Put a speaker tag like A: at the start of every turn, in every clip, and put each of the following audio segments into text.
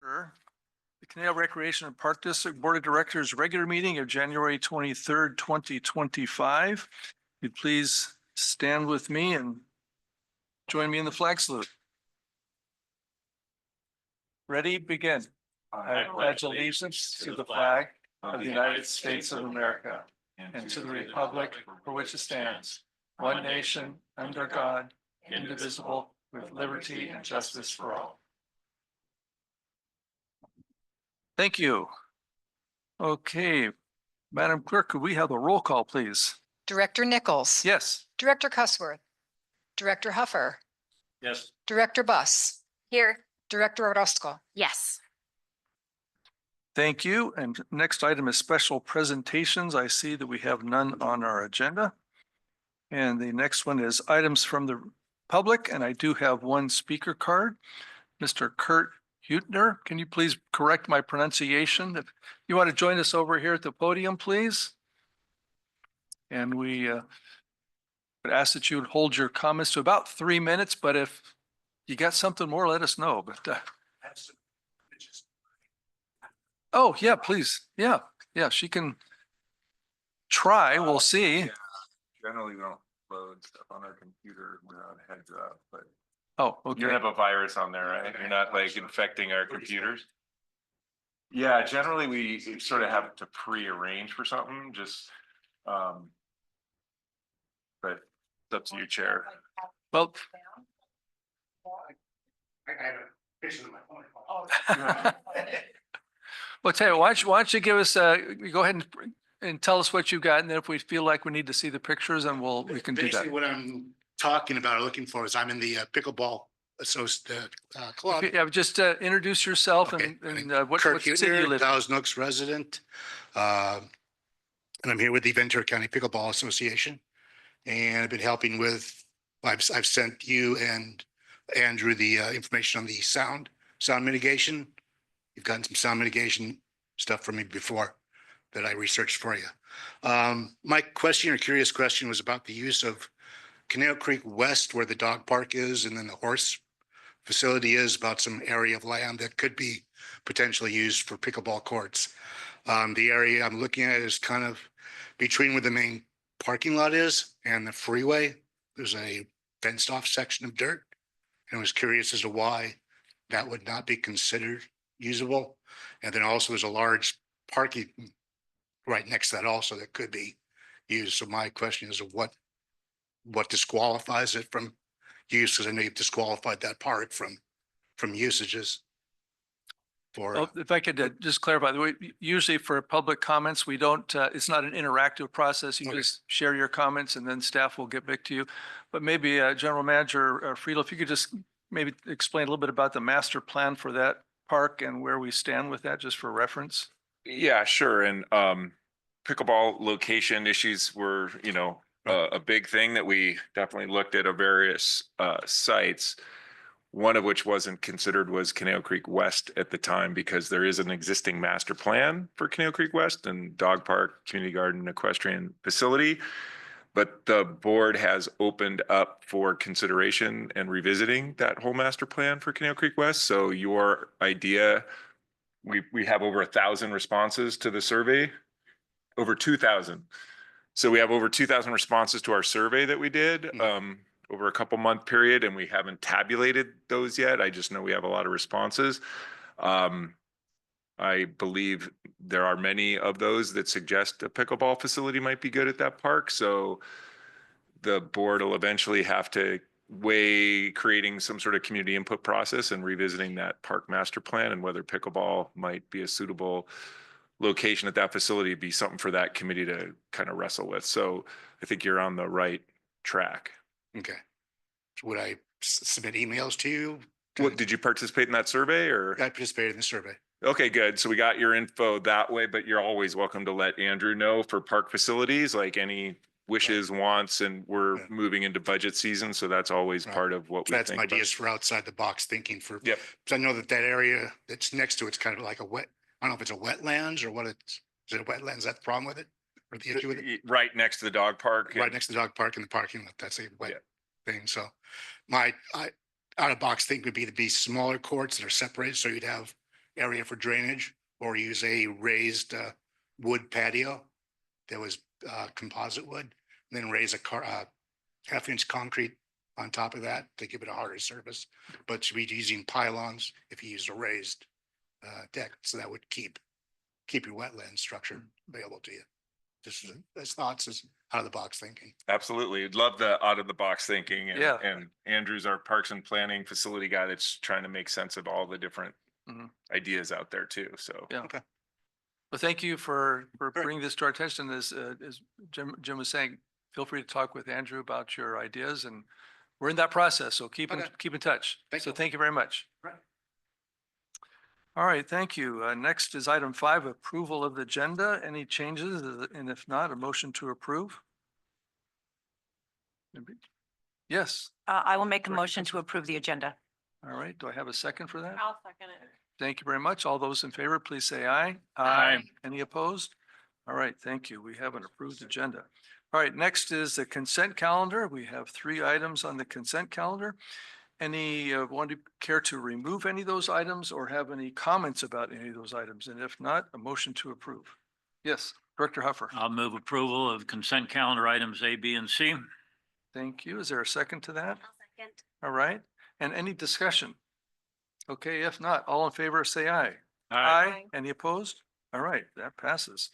A: The Conejo Recreation and Park District Board of Directors regular meeting of January 23rd, 2025. You'd please stand with me and join me in the flag salute. Ready? Begin. I pledge allegiance to the flag of the United States of America and to the republic for which it stands, one nation, under God, indivisible, with liberty and justice for all. Thank you. Okay, Madam Clerk, could we have a roll call, please?
B: Director Nichols.
A: Yes.
B: Director Cussworth. Director Huffer.
C: Yes.
B: Director Buss.
D: Here.
B: Director Orozco.
D: Yes.
A: Thank you. And next item is special presentations. I see that we have none on our agenda. And the next one is items from the public, and I do have one speaker card. Mr. Kurt Hutner, can you please correct my pronunciation? If you want to join us over here at the podium, please. And we would ask that you would hold your comments to about 3 minutes, but if you got something more, let us know. But oh, yeah, please. Yeah, she can try. We'll see.
C: Yeah. Generally, we don't load stuff on our computer without a heads up, but
A: Oh, okay.
C: you have a virus on there, right? You're not like infecting our computers. Yeah, generally we sort of have to pre-arrange for something, just but it's up to you, Chair.
A: Well,
E: I have a picture of my phone.
A: well, tell you, why don't you give us go ahead and tell us what you got, and then if we feel like we need to see the pictures, then we can do
E: Basically,
A: that.
E: what I'm talking about or looking for is I'm in the pickleball club.
A: Okay, yeah, just introduce yourself
E: Okay.
A: and what
E: Kurt
A: city you
E: Hutner,
A: live in.
E: Dow's Nooks resident. And I'm here with the Ventura County Pickleball Association. And I've been helping with, I've sent you and Andrew the information on the sound mitigation. You've gotten some sound mitigation stuff from me before that I researched for you. My question or curious question was about the use of Conejo Creek West, where the dog park is, and then the horse facility is, about some area of land that could be potentially used for pickleball courts. The area I'm looking at is kind of between where the main parking lot is and the freeway. There's a fenced off section of dirt. And I was curious as to why that would not be considered usable. And then also there's a large parking right next to that also that could be used. So my question is what disqualifies it from use? Because I know you've disqualified that park from usages. For
A: If I could just clarify, the way usually for public comments, we don't, it's not an interactive process. You
E: Okay.
A: just share your comments and then staff will get back to you. But maybe General Manager Friedel, if you could just maybe explain a little bit about the master plan for that park and where we stand with that, just for reference.
F: Yeah, sure. And pickleball location issues were, a big thing that we definitely looked at various sites. One of which wasn't considered was Conejo Creek West at the time, because there is an existing master plan for Conejo Creek West and dog park, community garden, equestrian facility. But the board has opened up for consideration and revisiting that whole master plan for Conejo Creek West. So your idea, we have over 1,000 responses to the survey, over 2,000. So we have over 2,000 responses to our survey that we did over a couple month period, and we haven't tabulated those yet. I just know we have a lot of responses. I believe there are many of those that suggest a pickleball facility might be good at that park. So the board will eventually have to weigh creating some sort of community input process and revisiting that park master plan, and whether pickleball might be a suitable location at that facility, be something for that committee to kind of wrestle with. So I think you're on the right track.
E: okay, so would I submit emails to you?
F: What, did you participate in that survey or?
E: I participated in the survey.
F: Okay, good. So we got your info that way, but you're always welcome to let Andrew know for park facilities, like any wishes, wants, and we're moving into budget season. So that's always part of what we
E: That's
F: think
E: my
F: about.
E: ideas for outside the box thinking for,
F: Yep.
E: because I know that area that's next to it's kind of like a wet, I don't know if it's a wetlands or what it's, is it a wetlands? Is that the problem with it? Or the issue with it?
F: Right next to the dog park.
E: Right next to the dog park and the parking lot, that's a wet
F: Yeah.
E: thing. So my out of box thing would be to be smaller courts that are separated. So you'd have area for drainage or use a raised wood patio that was composite wood, and then raise a half-inch concrete on top of that to give it a harder surface. But should be using pylons if you use a raised deck, so that would keep your wetland structure available to you. Just as thoughts, as out of the box thinking.
F: Absolutely. Love the out of the box thinking.
A: Yeah.
F: And Andrew's our Parks and Planning facility guy that's trying to make sense of all the different
A: Mhm.
F: ideas out there too. So.
A: Yeah.
E: Okay.
A: Well, thank you for bringing this to our attention. As Jim was saying, feel free to talk with Andrew about your ideas, and we're in that process. So keep in touch.
E: Thank
A: So
E: you.
A: thank you very much.
E: Right.
A: All right, thank you. Next is item 5, approval of the agenda. Any changes? And if not, a motion to approve? Yes.
D: I will make a
A: Director
D: motion
A: Cuthbert.
D: to approve the agenda.
A: All right. Do I have a second for that?
D: I'll second it.
A: Thank you very much. All those in favor, please say aye.
D: Aye.
A: Any opposed? All right, thank you. We have an approved agenda. All right, next is the consent calendar. We have 3 items on the consent calendar. Any want to care to remove any of those items or have any comments about any of those items? And if not, a motion to approve. Yes, Director Huffer.
G: I'll move approval of consent calendar items A, B, and C.
A: Thank you. Is there a second to that? All right. And any discussion? Okay, if not, all in favor, say aye.
D: Aye.
A: Any opposed? All right, that passes.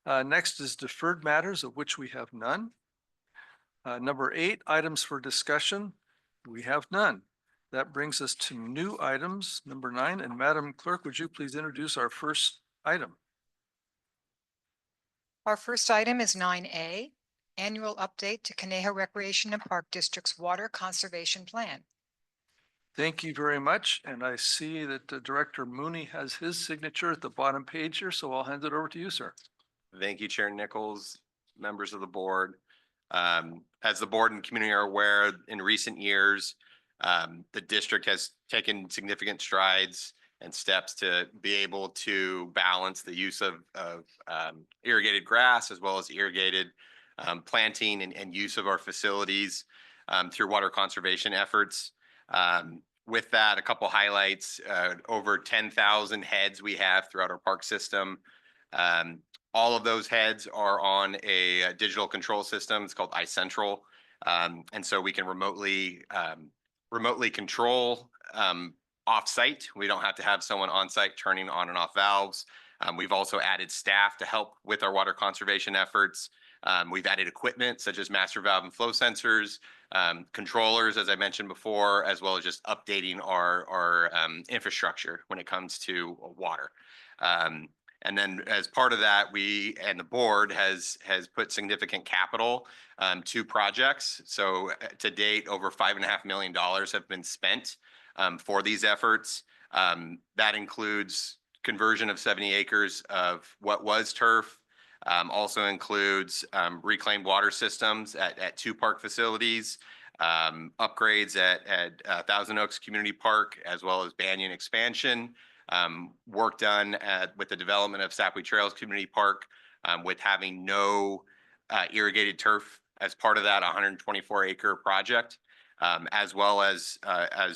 A: Next is deferred matters, of which we have none. Number 8, items for discussion. We have none. That brings us to new items, number 9. And Madam Clerk, would you please introduce our first item?
B: Our first item is 9A, annual update to Conejo Recreation and Park District's Water Conservation Plan.
A: Thank you very much. And I see that Director Mooney has his signature at the bottom page here, so I'll hand it over to you, sir.
H: Thank you, Chair Nichols, members of the board. As the board and community are aware, in recent years, the district has taken significant strides and steps to be able to balance the use of irrigated grass as well as irrigated planting and use of our facilities through water conservation efforts. With that, a couple highlights, over 10,000 heads we have throughout our park system. All of those heads are on a digital control system. It's called iCentral. And so we can remotely control off-site. We don't have to have someone on-site turning on and off valves. We've also added staff to help with our water conservation efforts. We've added equipment such as master valve and flow sensors, controllers, as I mentioned before, as well as just updating our infrastructure when it comes to water. And then as part of that, we and the board has put significant capital to projects. So to date, over $5.5 million have been spent for these efforts. That includes conversion of 70 acres of what was turf. Also includes reclaimed water systems at 2 park facilities, upgrades at Thousand Oaks Community Park, as well as Banyan expansion. Work done with the development of Sapwe Trails Community Park with having no irrigated turf as part of that 124-acre project, as well as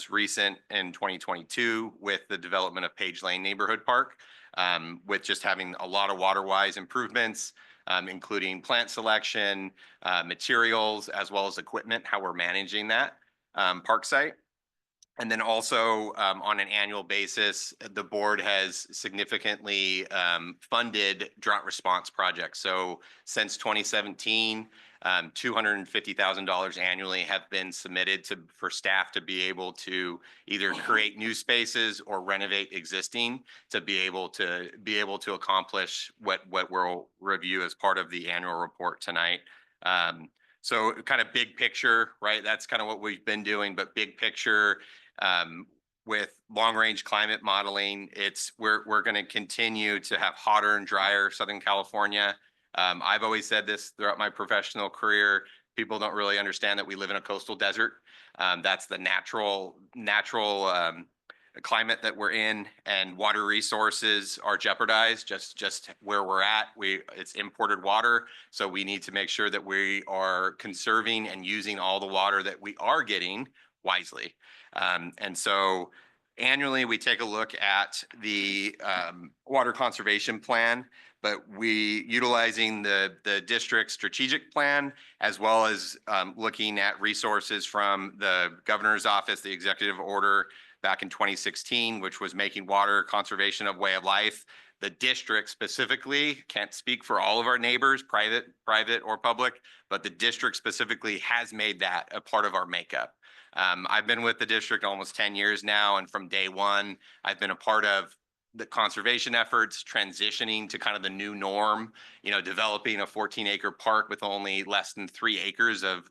H: recent in 2022 with the development of Page Lane Neighborhood Park, with just having a lot of water-wise improvements, including plant selection, materials, as well as equipment, how we're managing that park site. And then also on an annual basis, the board has significantly funded drought response projects. So since 2017, $250,000 annually have been submitted for staff to be able to either create new spaces or renovate existing to be able to accomplish what we'll review as part of the annual report tonight. So kind of big picture, right? That's kind of what we've been doing, but big picture, with long range climate modeling, we're going to continue to have hotter and drier Southern California. I've always said this throughout my professional career. People don't really understand that we live in a coastal desert. That's the natural climate that we're in, and water resources are jeopardized just where we're at. It's imported water, so we need to make sure that we are conserving and using all the water that we are getting wisely. And so Annually, we take a look at the water conservation plan, but we utilizing the district strategic plan as well as looking at resources from the governor's office, the executive order back in 2016, which was making water conservation a way of life. The district specifically, can't speak for all of our neighbors, private or public, but the district specifically has made that a part of our makeup. I've been with the district almost 10 years now, and from day one, I've been a part of the conservation efforts, transitioning to kind of the new norm, developing a 14-acre park with only less than 3 acres of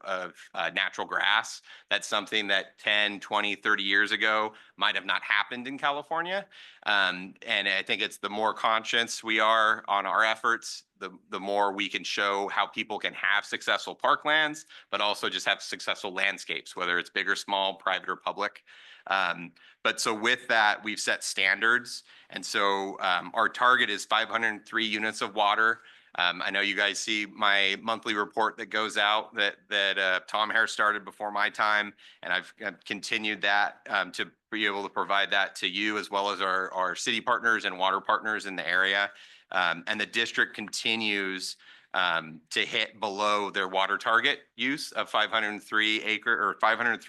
H: natural grass. That's something that 10, 20, 30 years ago might have not happened in California. And I think it's the more conscious we are on our efforts, the more we can show how people can have successful parklands, but also just have successful landscapes, whether it's big or small, private or public. But so with that, we've set standards. And so our target is 503 units of water. I know you guys see my monthly report that goes out that Tom Hare started before my time, and I've continued that to be able to provide that to you as well as our city partners and water partners in the area. And the district continues to hit below their water target use of 503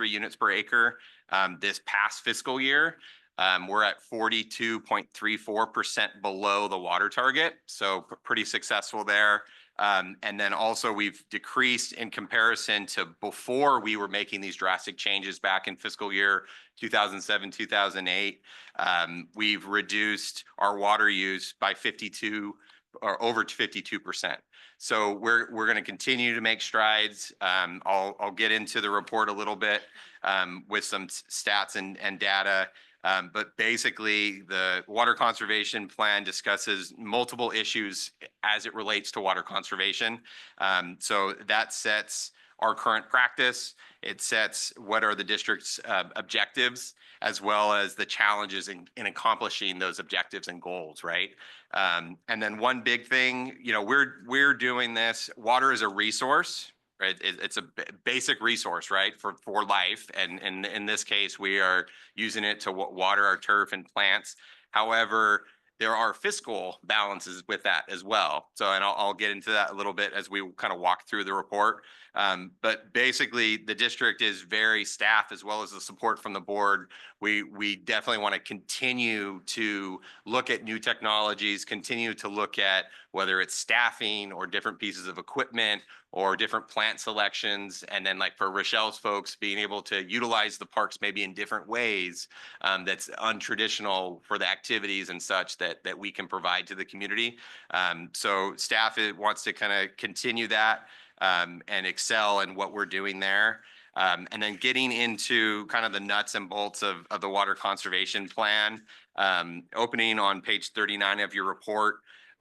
H: units per acre. This past fiscal year, we're at 42.34% below the water target. So pretty successful there. And then also we've decreased in comparison to before we were making these drastic changes back in fiscal year 2007, 2008. We've reduced our water use by 52 or over 52%. So we're going to continue to make strides. I'll get into the report a little bit with some stats and data. But basically, the water conservation plan discusses multiple issues as it relates to water conservation. So that sets our current practice. It sets what are the district's objectives, as well as the challenges in accomplishing those objectives and goals, right? And then one big thing, we're doing this. Water is a resource. Right? It's a basic resource, right, for life. And in this case, we are using it to water our turf and plants. However, there are fiscal balances with that as well. So, and I'll get into that a little bit as we kind of walk through the report. But basically, the district is very staff as well as the support from the board. We definitely want to continue to look at new technologies, continue to look at whether it's staffing or different pieces of equipment or different plant selections. And then like for Rochelle's folks, being able to utilize the parks maybe in different ways that's untraditional for the activities and such that we can provide to the community. So staff wants to kind of continue that and excel in what we're doing there. And then getting into kind of the nuts and bolts of the water conservation plan, opening on page 39 of your report.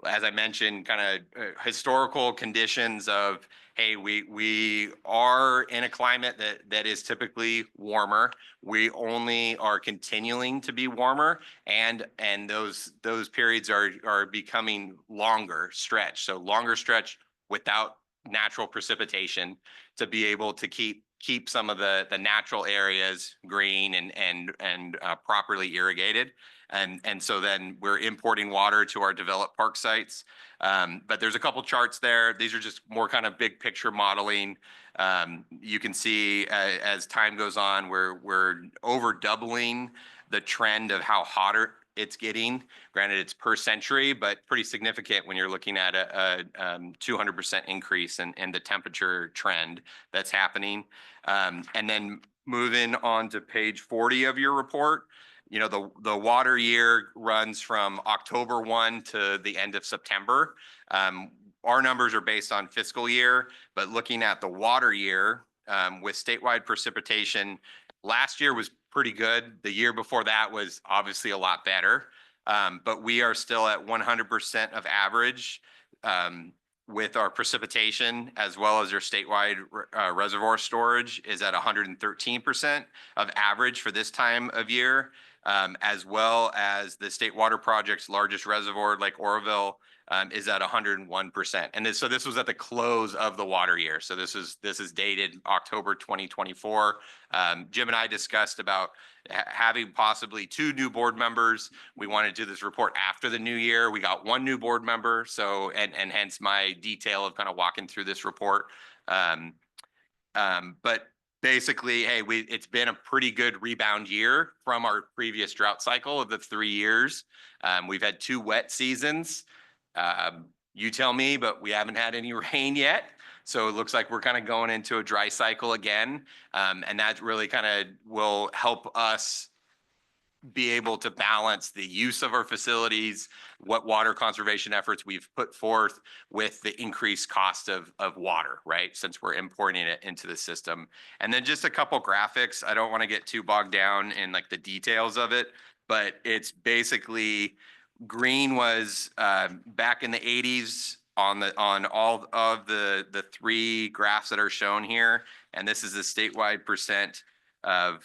H: As I mentioned, kind of historical conditions of, hey, we are in a climate that is typically warmer. We only are continuing to be warmer, and those periods are becoming longer stretch. So longer stretch without natural precipitation to be able to keep some of the natural areas green and properly irrigated. And so then we're importing water to our developed park sites. But there's a couple charts there. These are just more kind of big picture modeling. You can see as time goes on, we're over doubling the trend of how hotter it's getting. Granted, it's per century, but pretty significant when you're looking at a 200% increase in the temperature trend that's happening. And then moving on to page 40 of your report, the water year runs from October 1 to the end of September. Our numbers are based on fiscal year, but looking at the water year with statewide precipitation, last year was pretty good. The year before that was obviously a lot better, but we are still at 100% of average with our precipitation, as well as our statewide reservoir storage is at 113% of average for this time of year, as well as the State Water Project's largest reservoir, Lake Oroville, is at 101%. And so this was at the close of the water year. So this is dated October 2024. Jim and I discussed about having possibly 2 new board members. We wanted to do this report after the new year. We got 1 new board member. So, and hence my detail of kind of walking through this report. But basically, hey, it's been a pretty good rebound year from our previous drought cycle of the 3 years. We've had 2 wet seasons. You tell me, but we haven't had any rain yet. So it looks like we're kind of going into a dry cycle again. And that really kind of will help us be able to balance the use of our facilities, what water conservation efforts we've put forth with the increased cost of water, right? Since we're importing it into the system. And then just a couple graphics. I don't want to get too bogged down in like the details of it, but it's basically green was back in the 80s on all of the 3 graphs that are shown here. And this is the statewide percent of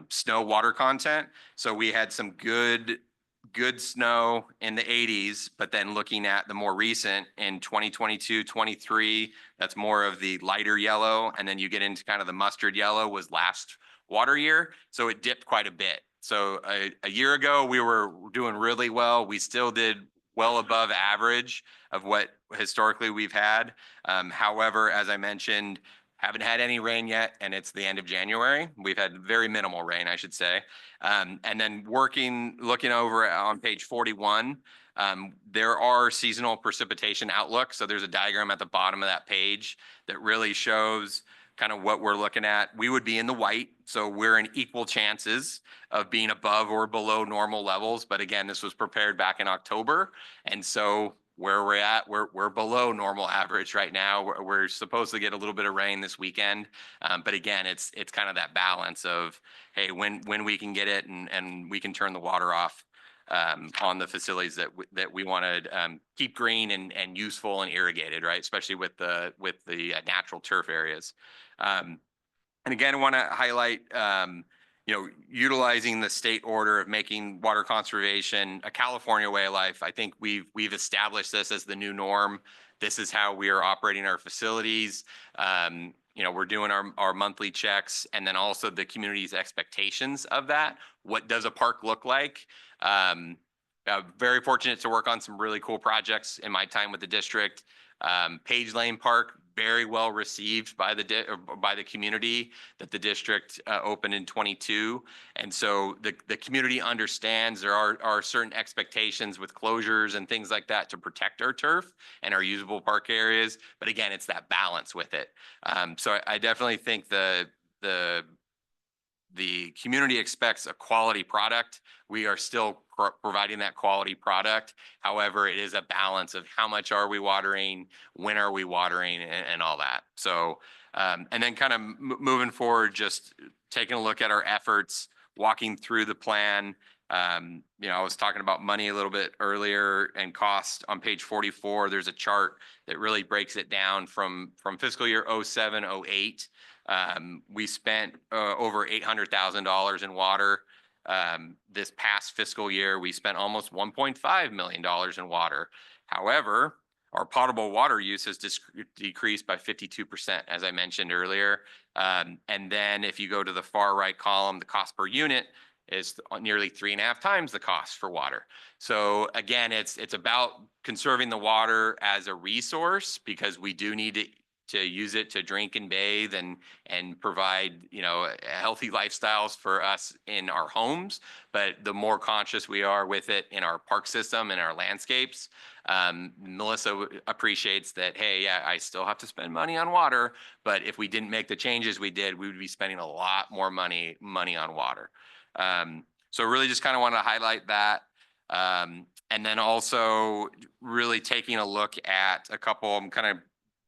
H: snow water content. So we had some good snow in the 80s, but then looking at the more recent in 2022, 23, that's more of the lighter yellow. And then you get into kind of the mustard yellow was last water year. So it dipped quite a bit. So a year ago, we were doing really well. We still did well above average of what historically we've had. However, as I mentioned, haven't had any rain yet, and it's the end of January. We've had very minimal rain, I should say. And then looking over on page 41, there are seasonal precipitation outlooks. So there's a diagram at the bottom of that page that really shows kind of what we're looking at. We would be in the white, so we're in equal chances of being above or below normal levels. But again, this was prepared back in October, and so where we're at, we're below normal average right now. We're supposed to get a little bit of rain this weekend, but again, it's kind of that balance of, hey, when we can get it and we can turn the water off on the facilities that we want to keep green and useful and irrigated, right? Especially with the natural turf areas. And again, I want to highlight, utilizing the state order of making water conservation a California way of life. I think we've established this as the new norm. This is how we are operating our facilities. We're doing our monthly checks, and then also the community's expectations of that. What does a park look like? Very fortunate to work on some really cool projects in my time with the district. Page Lane Park, very well received by the community that the district opened in 22. And so the community understands there are certain expectations with closures and things like that to protect our turf and our usable park areas. But again, it's that balance with it. So I definitely think the community expects a quality product. We are still providing that quality product. However, it is a balance of how much are we watering, when are we watering, and all that. So, and then kind of moving forward, just taking a look at our efforts, walking through the plan. I was talking about money a little bit earlier and cost. On page 44, there's a chart that really breaks it down from fiscal year 07, 08. We spent over $800,000 in water. This past fiscal year, we spent almost $1.5 million in water. However, our potable water use has decreased by 52%, as I mentioned earlier. And then if you go to the far right column, the cost per unit is nearly 3.5 times the cost for water. So again, it's about conserving the water as a resource, because we do need to use it to drink and bathe and provide, healthy lifestyles for us in our homes. But the more conscious we are with it in our park system and our landscapes, Melissa appreciates that, hey, yeah, I still have to spend money on water, but if we didn't make the changes we did, we would be spending a lot more money on water. So really just kind of want to highlight that. And then also really taking a look at a couple, I'm kind of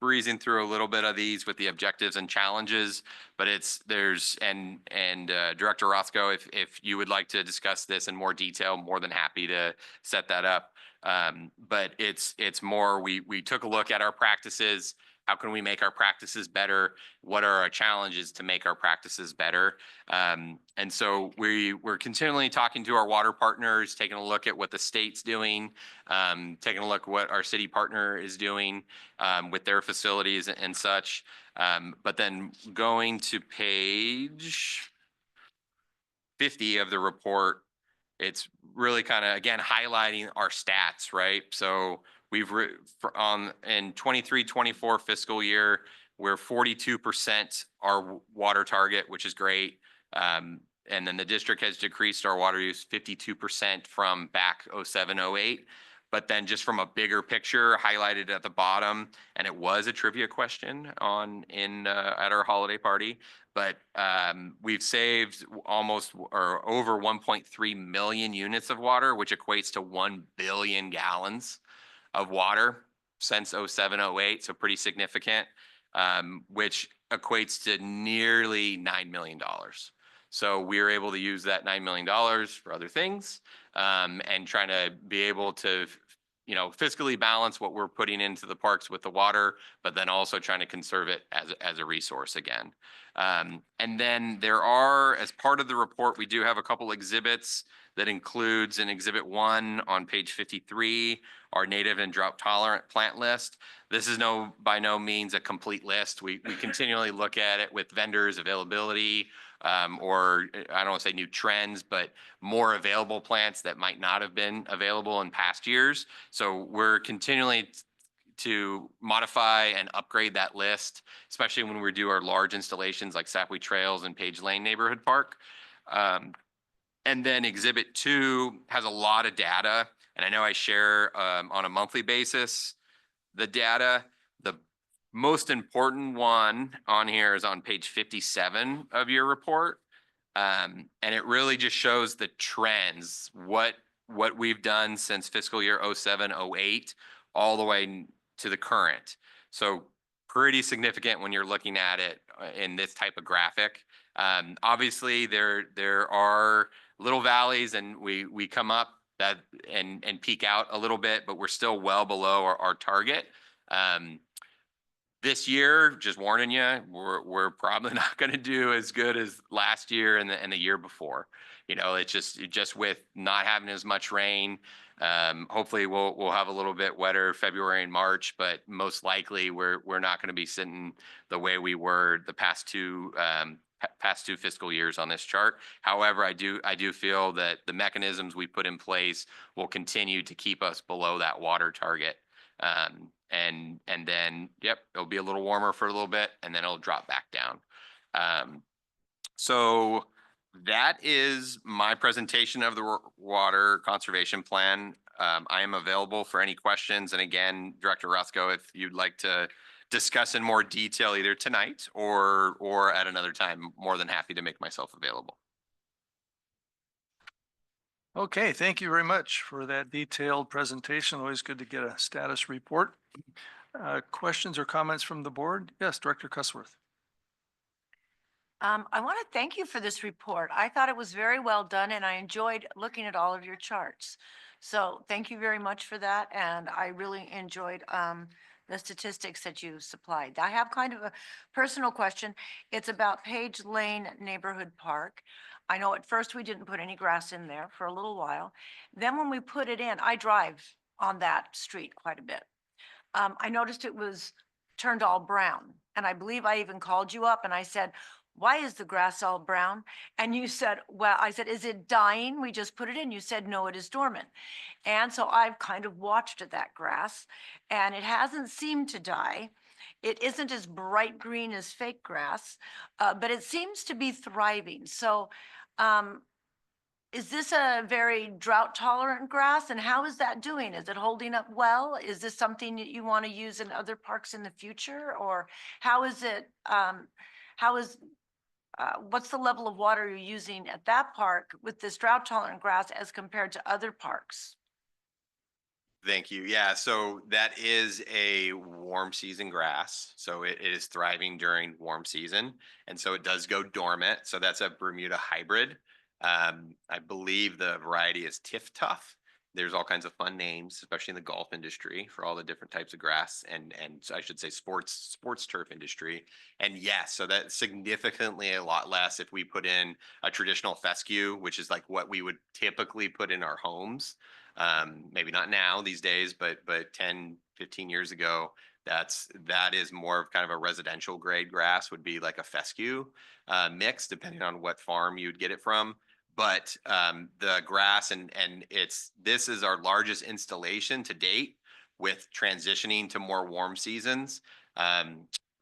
H: breezing through a little bit of these with the objectives and challenges, but Director Roscoe, if you would like to discuss this in more detail, more than happy to set that up. But it's more, we took a look at our practices, how can we make our practices better? What are our challenges to make our practices better? And so we're continually talking to our water partners, taking a look at what the state's doing, taking a look at what our city partner is doing with their facilities and such. But then going to page 50 of the report, it's really kind of, again, highlighting our stats, right? So we've in 23-24 fiscal year, we're 42% our water target, which is great. And then the district has decreased our water use 52% from back 07-08. But then just from a bigger picture highlighted at the bottom, and it was a trivia question at our holiday party, but we've saved almost or over 1.3 million units of water, which equates to 1 billion gallons of water since 07-08, so pretty significant, which equates to nearly $9 million. So we were able to use that $9 million for other things, and trying to be able to, fiscally balance what we're putting into the parks with the water, but then also trying to conserve it as a resource again. And then there are, as part of the report, we do have a couple exhibits that includes in Exhibit 1 on page 53, our native and drought tolerant plant list. This is by no means a complete list. We continually look at it with vendors availability, or I don't want to say new trends, but more available plants that might not have been available in past years. So we're continually to modify and upgrade that list, especially when we do our large installations like Sapway Trails and Page Lane Neighborhood Park. And then Exhibit 2 has a lot of data, and I know I share on a monthly basis the data. The most important one on here is on page 57 of your report. And it really just shows the trends, what we've done since fiscal year 07-08 all the way to the current. So pretty significant when you're looking at it in this type of graphic. Obviously, there are little valleys, and we come up that and peak out a little bit, but we're still well below our target. This year, just warning you, we're probably not going to do as good as last year and the year before. It's just with not having as much rain. Hopefully we'll have a little bit wetter February and March, but most likely we're not going to be sitting the way we were the past two fiscal years on this chart. However, I do feel that the mechanisms we put in place will continue to keep us below that water target. And then, it'll be a little warmer for a little bit, and then it'll drop back down. So that is my presentation of the water conservation plan. I am available for any questions. And again, Director Roscoe, if you'd like to discuss in more detail either tonight or at another time, more than happy to make myself available.
A: Okay, thank you very much for that detailed presentation. Always good to get a status report. Questions or comments from the board? Yes, Director Cussworth.
D: I want to thank you for this report. I thought it was very well done, and I enjoyed looking at all of your charts. So thank you very much for that, and I really enjoyed the statistics that you supplied. I have kind of a personal question. It's about Page Lane Neighborhood Park. I know at first we didn't put any grass in there for a little while. Then when we put it in, I drive on that street quite a bit. I noticed it was turned all brown. And I believe I even called you up and I said, why is the grass all brown? And you said, well, I said, is it dying? We just put it in. You said, no, it is dormant. And so I've kind of watched that grass, and it hasn't seemed to die. It isn't as bright green as fake grass, but it seems to be thriving. So is this a very drought tolerant grass, and how is that doing? Is it holding up well? Is this something that you want to use in other parks in the future, or how is it, what's the level of water you're using at that park with this drought tolerant grass as compared to other parks?
H: Thank you. Yeah, so that is a warm season grass. So it is thriving during warm season. And so it does go dormant. So that's a Bermuda hybrid. I believe the variety is Tiff Tough. There's all kinds of fun names, especially in the golf industry, for all the different types of grass and I should say sports turf industry. And yes, so that's significantly a lot less if we put in a traditional fescue, which is like what we would typically put in our homes. Maybe not now these days, but 10, 15 years ago, that is more of kind of a residential grade grass, would be like a fescue mix, depending on what farm you'd get it from. But the grass this is our largest installation to date with transitioning to more warm seasons.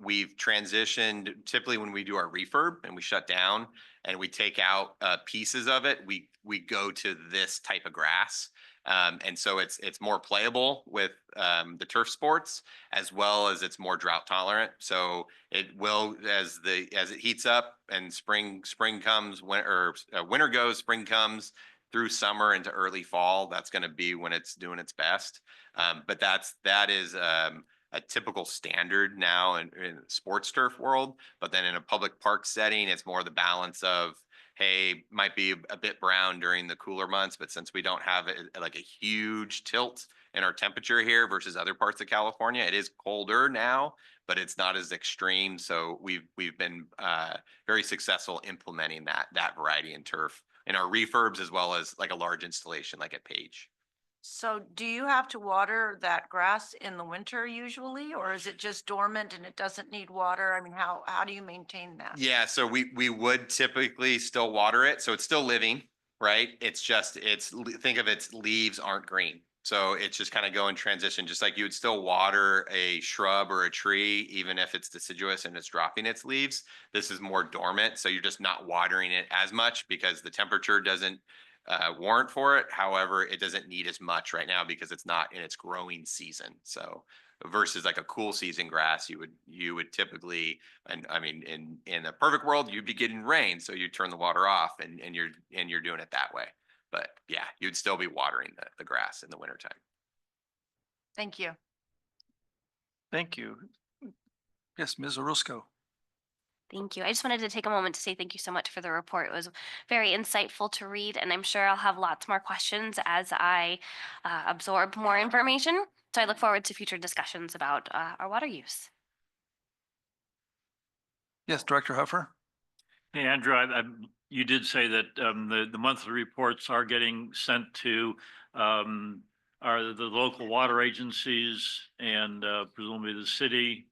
H: We've transitioned typically when we do our refurb and we shut down and we take out pieces of it, we go to this type of grass. And so it's more playable with the turf sports, as well as it's more drought tolerant. So it will, as it heats up and spring comes, winter goes, spring comes through summer into early fall, that's going to be when it's doing its best. But that is a typical standard now in sports turf world. But then in a public park setting, it's more the balance of, hey, might be a bit brown during the cooler months, but since we don't have like a huge tilt in our temperature here versus other parts of California, it is colder now, but it's not as extreme. So we've been very successful implementing that variety in turf in our refurbs, as well as like a large installation like at Page.
D: So do you have to water that grass in the winter usually, or is it just dormant and it doesn't need water? I mean, how do you maintain that?
H: Yeah, so we would typically still water it, so it's still living, right? It's just think of its leaves aren't green. So it's just kind of go in transition, just like you would still water a shrub or a tree, even if it's deciduous and it's dropping its leaves. This is more dormant, so you're just not watering it as much because the temperature doesn't warrant for it. However, it doesn't need as much right now because it's not in its growing season. So versus like a cool season grass, you would typically, and I mean, in a perfect world, you'd be getting rain, so you turn the water off and you're doing it that way. But yeah, you'd still be watering the grass in the wintertime.
D: Thank you.
A: Thank you. Yes, Ms. Orozco.
I: Thank you. I just wanted to take a moment to say thank you so much for the report. It was very insightful to read, and I'm sure I'll have lots more questions as I absorb more information. So I look forward to future discussions about our water use.
A: Yes, Director Huffer.
G: Hey, Andrew, you did say that the monthly reports are getting sent to are the local water agencies and presumably the city.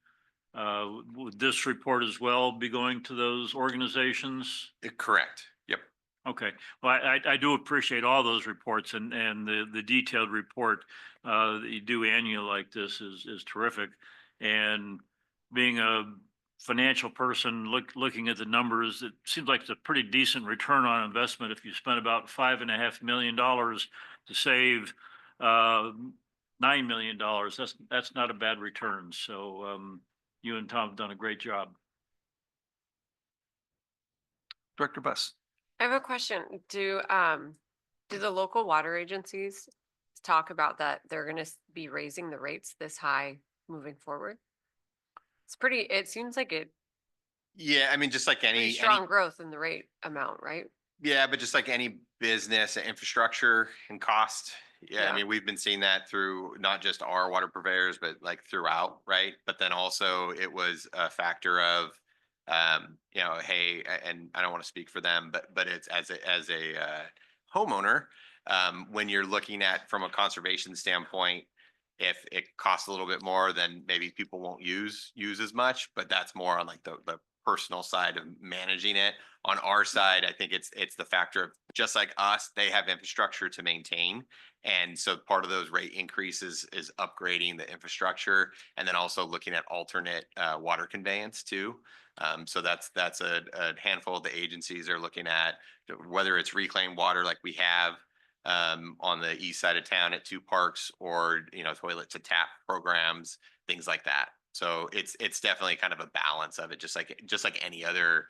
G: Would this report as well be going to those organizations?
H: Correct. Yep.
G: Okay, well, I do appreciate all those reports and the detailed report that you do annually like this is terrific. And being a financial person, looking at the numbers, it seems like it's a pretty decent return on investment if you spent about $5.5 million to save $9 million. That's not a bad return. So you and Tom have done a great job.
A: Director Buss.
J: I have a question. Do the local water agencies talk about that they're going to be raising the rates this high moving forward? It seems like
H: Yeah, I mean, just like
J: pretty strong growth in the rate amount, right?
H: Yeah, but just like any business, infrastructure and cost. Yeah,
J: Yeah.
H: I mean, we've been seeing that through not just our water purveyors, but like throughout, right? But then also it was a factor of, hey, and I don't want to speak for them, but it's as a homeowner, when you're looking at from a conservation standpoint, if it costs a little bit more, then maybe people won't use as much, but that's more on like the personal side of managing it. On our side, I think it's the factor of just like us, they have infrastructure to maintain. And so part of those rate increases is upgrading the infrastructure and then also looking at alternate water conveyance too. So that's a handful of the agencies are looking at, whether it's reclaimed water like we have on the east side of town at 2 parks, or toilet to tap programs, things like that. So it's definitely kind of a balance of it, just like any other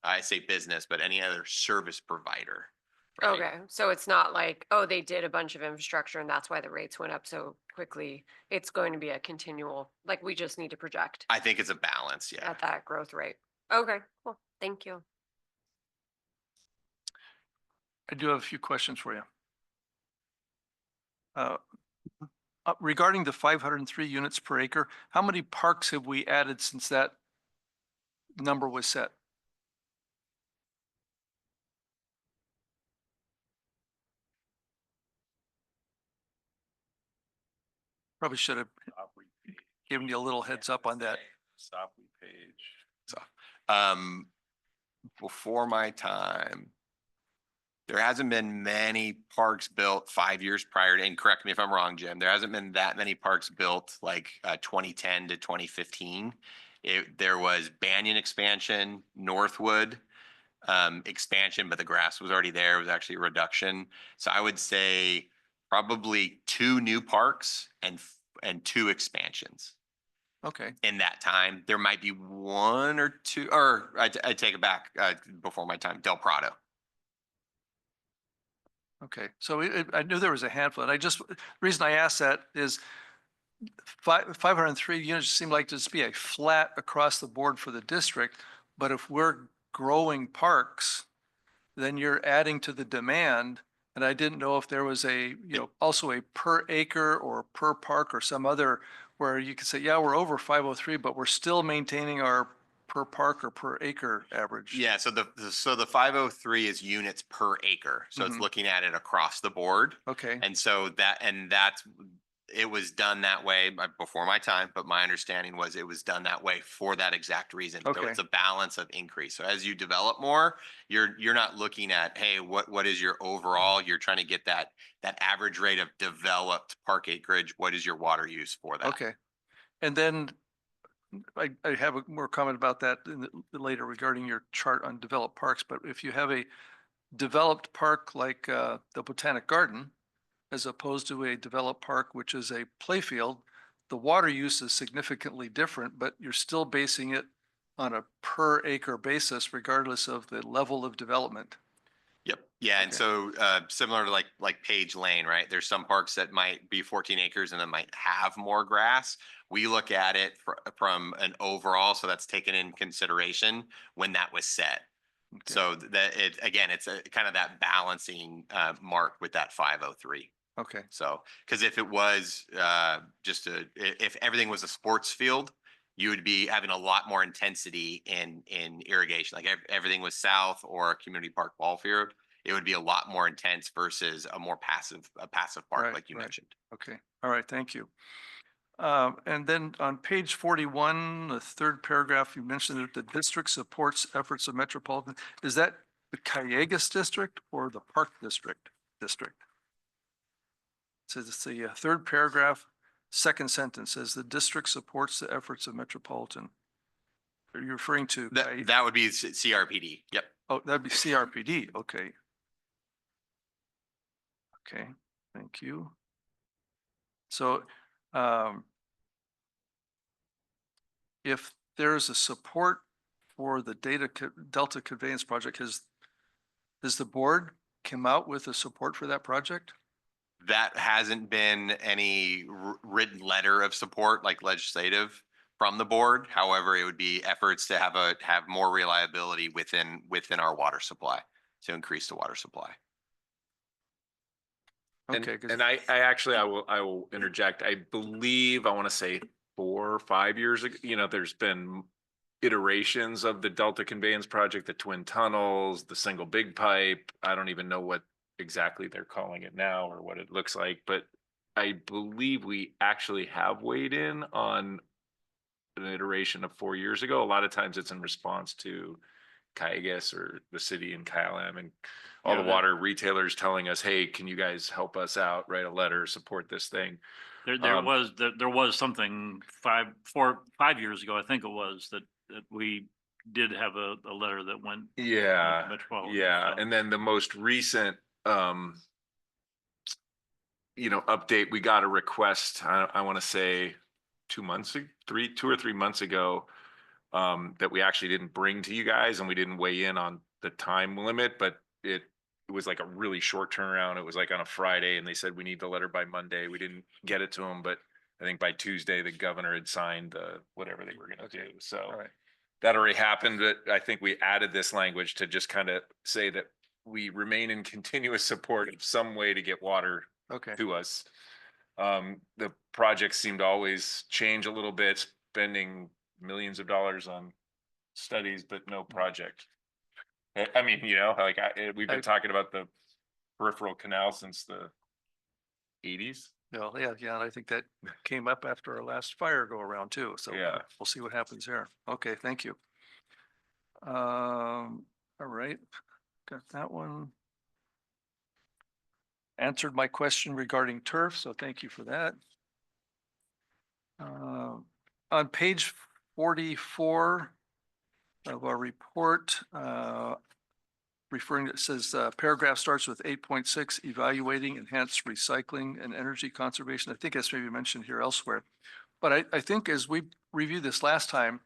H: I say business, but any other service provider. Right?
J: Okay, so it's not like, oh, they did a bunch of infrastructure and that's why the rates went up so quickly. It's going to be a continual, like we just need to project
H: I think it's a balance. Yeah.
J: at that growth rate. Okay, cool. Thank you.
A: I do have a few questions for you. regarding the 503 units per acre, how many parks have we added since that number was set? Probably should have given you a little heads up on that.
C: Stop page.
H: Um, before my time, there hasn't been many parks built 5 years prior to, and correct me if I'm wrong, Jim, there hasn't been that many parks built like 2010 to 2015. There was Banyan expansion, Northwood expansion, but the grass was already there. It was actually a reduction. So I would say probably 2 new parks and 2 expansions
A: Okay,
H: in that time. There might be 1 or 2, or I take it back, before my time, Del Prado.
A: okay. So I knew there was a handful, and the reason I asked that is 503 units seem like to be a flat across the board for the district, but if we're growing parks, then you're adding to the demand. And I didn't know if there was also a per acre or per park or some other where you could say, yeah, we're over 503, but we're still maintaining our per park or per acre average.
H: Yeah, so the 503 is units per acre. So it's
A: Mhm.
H: looking at it across the board.
A: Okay,
H: And so it was done that way before my time, but my understanding was it was done that way for that exact reason. So
A: Okay.
H: it's a balance of increase. So as you develop more, you're not looking at, hey, what is your overall? You're trying to get that average rate of developed park acreage. What is your water use for that?
A: okay. And then I have a more comment about that later regarding your chart on developed parks, but if you have a developed park like the Botanic Garden, as opposed to a developed park, which is a playfield, the water use is significantly different, but you're still basing it on a per acre basis regardless of the level of development.
H: Yep. Yeah. And
A: Okay.
H: so similar to like Page Lane, right? There's some parks that might be 14 acres and then might have more grass. We look at it from an overall, so that's taken in consideration when that was set.
A: Okay.
H: So again, it's a kind of that balancing mark with that 503.
A: Okay,
H: So, because if it was if everything was a sports field, you would be having a lot more intensity in irrigation. Like everything was south or a community park ball field, it would be a lot more intense versus a more passive park,
A: Right,
H: like you
A: right.
H: mentioned.
A: okay. All right, thank you. And then on page 41, the third paragraph, you mentioned that the district supports efforts of metropolitan. Is that the Callegas district or the Park District? So it's the third paragraph, second sentence says the district supports the efforts of metropolitan. Are you referring to?
H: That would be CRPD. Yep.
A: Oh, that'd be CRPD. Okay. Okay, thank you. So, if there's a support for the Delta Conveyance Project, has the board come out with a support for that project?
H: That hasn't been any written letter of support, like legislative, from the board. However, it would be efforts to have more reliability within our water supply, to increase the water supply.
A: Okay,
F: And I actually, I will interject. I believe, I want to say 4 or 5 years ago, there's been iterations of the Delta Conveyance Project, the twin tunnels, the single big pipe. I don't even know what exactly they're calling it now or what it looks like, but I believe we actually have weighed in on an iteration of 4 years ago. A lot of times it's in response to Callegas or the city in Kylam and all
G: Yeah,
F: the water retailers telling us, hey, can you guys help us out, write a letter, support this thing?
G: There was something 5 years ago, I think it was, that we did have a letter that went.
F: Yeah,
G: Metropolitan,
F: yeah.
G: so.
F: And then the most recent, update, we got a request, I want to say 2 or 3 months ago, that we actually didn't bring to you guys and we didn't weigh in on the time limit, but it was like a really short turnaround. It was like on a Friday and they said, we need the letter by Monday. We didn't get it to them, but I think by Tuesday, the governor had signed whatever they were going to do. So
A: all right.
F: that already happened, but I think we added this language to just kind of say that we remain in continuous support of some way to get water
A: Okay,
F: to us. The projects seem to always change a little bit, spending millions of dollars on studies, but no project. I mean, like we've been talking about the peripheral canal since the 80s.
A: No, yeah, and I think that came up after our last fire go around too, so
F: Yeah.
A: we'll see what happens there. Okay, thank you. All right, got that one. Answered my question regarding turf, so thank you for that. On page 44 of our report, referring, it says paragraph starts with 8.6, evaluating enhanced recycling and energy conservation. I think that's maybe mentioned here elsewhere. But I think as we reviewed this last time,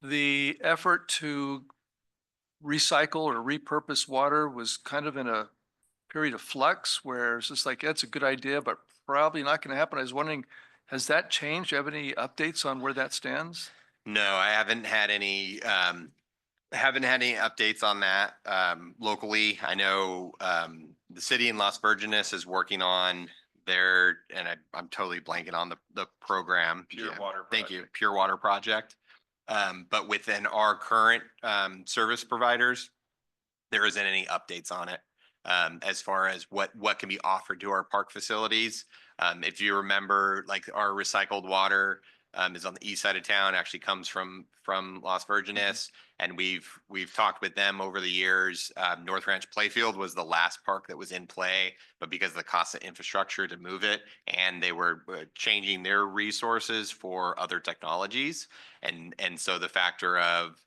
A: the effort to recycle or repurpose water was kind of in a period of flux where it's just like, that's a good idea, but probably not going to happen. I was wondering, has that changed? Do you have any updates on where that stands?
H: No, I haven't had any updates on that locally. I know the city in Las Virgenes is working on their, and I'm totally blanking on the program.
F: Pure
H: Yeah,
F: Water
H: Thank you,
F: Project.
H: Pure Water Project. But within our current service providers, there isn't any updates on it as far as what can be offered to our park facilities. If you remember, like our recycled water is on the east side of town, actually comes from Las Virgenes, and we've talked with them over the years. North Ranch Playfield was the last park that was in play, but because of the cost of infrastructure to move it, and they were changing their resources for other technologies, and so the factor of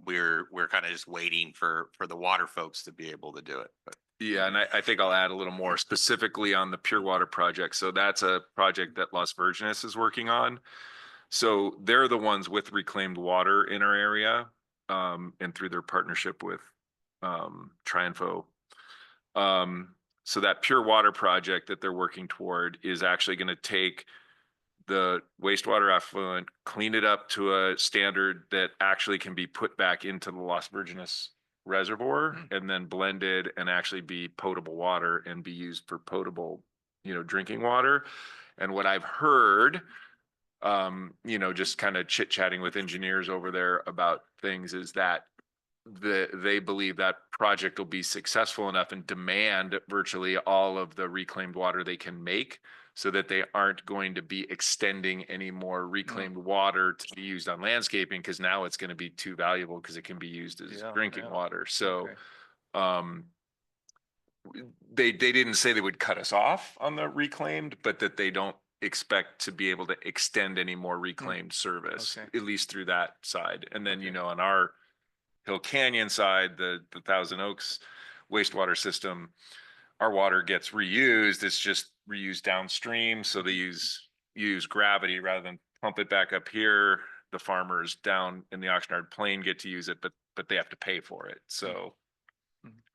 H: we're kind of just waiting for the water folks to be able to do it. But
F: Yeah, and I think I'll add a little more specifically on the Pure Water Project. So that's a project that Las Virgenes is working on. So they're the ones with reclaimed water in our area, and through their partnership with Triinfo. So that Pure Water Project that they're working toward is actually going to take the wastewater effluent, clean it up to a standard that actually can be put back into the Las Virgenes reservoir and then blended and actually be potable water and be used for potable, drinking water. And what I've heard, just kind of chit chatting with engineers over there about things is that they believe that project will be successful enough and demand virtually all of the reclaimed water they can make, so that they aren't going to be extending any more reclaimed water to be used on landscaping, because now it's going to be too valuable because it can be used as drinking water. So they didn't say they would cut us off on the reclaimed, but that they don't expect to be able to extend any more reclaimed service, at least through that side. And then, on our Hill Canyon side, the Thousand Oaks wastewater system, our water gets reused. It's just reused downstream. So they use gravity rather than pump it back up here. The farmers down in the Oxnard Plain get to use it, but they have to pay for it. So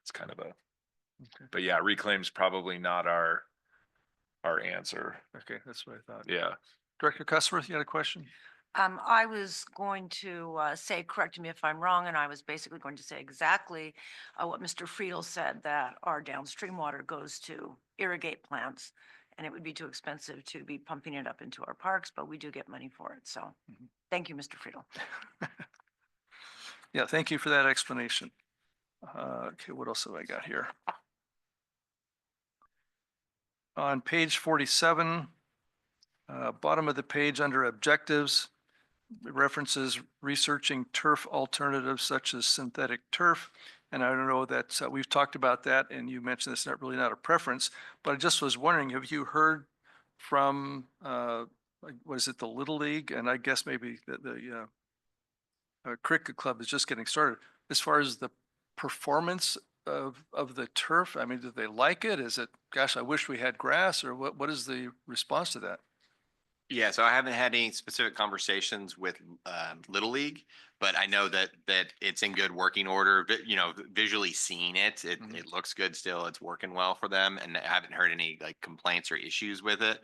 F: it's kind of but yeah, reclaim's probably not our answer.
A: Okay, that's what I thought.
F: Yeah.
A: Director Cuthbert, you had a question?
D: I was going to say, correct me if I'm wrong, and I was basically going to say exactly what Mr. Friedel said, that our downstream water goes to irrigate plants, and it would be too expensive to be pumping it up into our parks, but we do get money for it. So thank you, Mr. Friedel.
A: Yeah, thank you for that explanation. Okay, what else have I got here? On page 47, bottom of the page under objectives, it references researching turf alternatives such as synthetic turf. And I don't know that we've talked about that, and you mentioned it's not a preference, but I just was wondering, have you heard from, what is it, the Little League? And I guess maybe the cricket club is just getting started. As far as the performance of the turf, I mean, do they like it? Is it, gosh, I wish we had grass, or what is the response to that?
H: yeah, so I haven't had any specific conversations with Little League, but I know that it's in good working order. Visually seeing it, it looks good still. It's working well for them, and I haven't heard any like complaints or issues with it.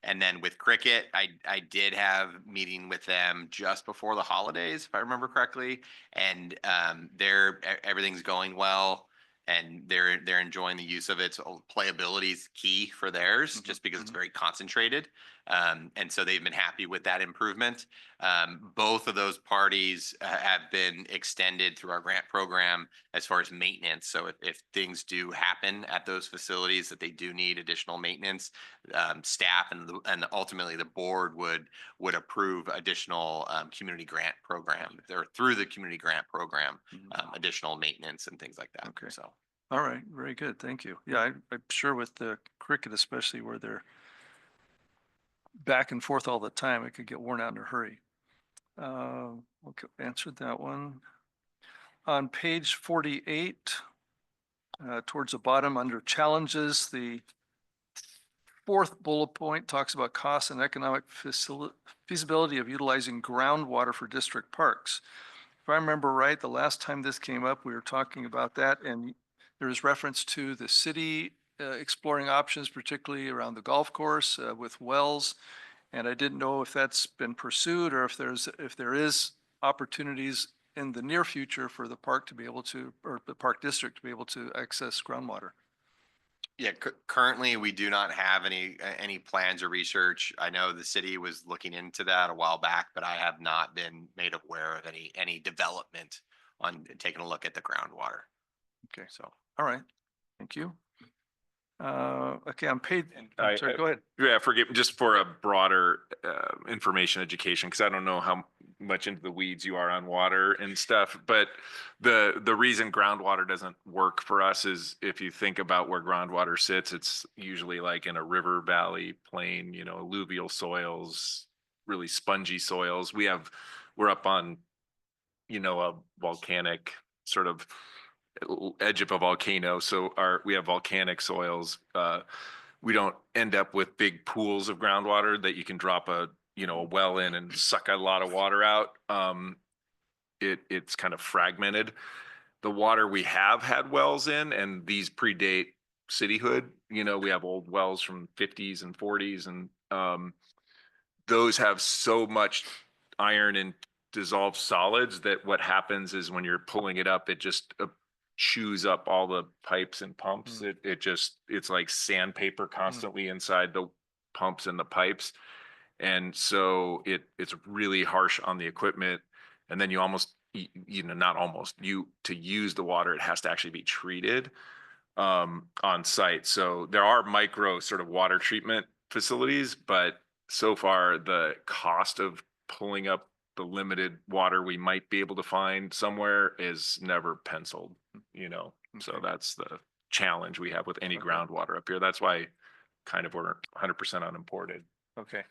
H: And then with cricket, I did have a meeting with them just before the holidays, if I remember correctly, and everything's going well. and they're enjoying the use of it. So playability is key for theirs, just because it's very concentrated. And so they've been happy with that improvement. Both of those parties have been extended through our grant program as far as maintenance. So if things do happen at those facilities that they do need additional maintenance, staff and ultimately the board would approve additional community grant program, or through the community grant program, additional maintenance and things like that.
A: Okay.
H: So.
A: All right, very good. Thank you. Yeah, I'm sure with the cricket, especially where they're back and forth all the time, it could get worn out in a hurry. Okay, answered that one. On page 48, towards the bottom under challenges, the fourth bullet point talks about costs and economic feasibility of utilizing groundwater for district parks. If I remember right, the last time this came up, we were talking about that, and there was reference to the city exploring options, particularly around the golf course with wells. And I didn't know if that's been pursued or if there is opportunities in the near future for the park to be able to, or the park district to be able to access groundwater.
H: Yeah, currently we do not have any plans or research. I know the city was looking into that a while back, but I have not been made aware of any development on taking a look at the groundwater.
A: Okay,
H: So.
A: all right, thank you. Okay, I'm paid.
F: I-
A: Sorry, go ahead.
F: Yeah, forgive, just for a broader information education, because I don't know how much into the weeds you are on water and stuff, but the reason groundwater doesn't work for us is if you think about where groundwater sits, it's usually like in a river valley plain, you know, alluvial soils, really spongy soils. We're up on, you know, a volcanic sort of edge of a volcano, so we have volcanic soils. We don't end up with big pools of groundwater that you can drop a well in and suck a lot of water out. It's kind of fragmented. The water we have had wells in, and these predate cityhood. You know, we have old wells from 50s and 40s, and those have so much iron and dissolved solids that what happens is when you're pulling it up, it just chews up all the pipes and pumps. It's like sandpaper constantly inside the pumps and the pipes. And so it's really harsh on the equipment. And then you almost, not almost, to use the water, it has to actually be treated on site. So there are micro sort of water treatment facilities, but so far the cost of pulling up the limited water we might be able to find somewhere is never penciled, so that's the challenge we have with any groundwater up here. That's why kind of we're 100% unimported.
A: Okay,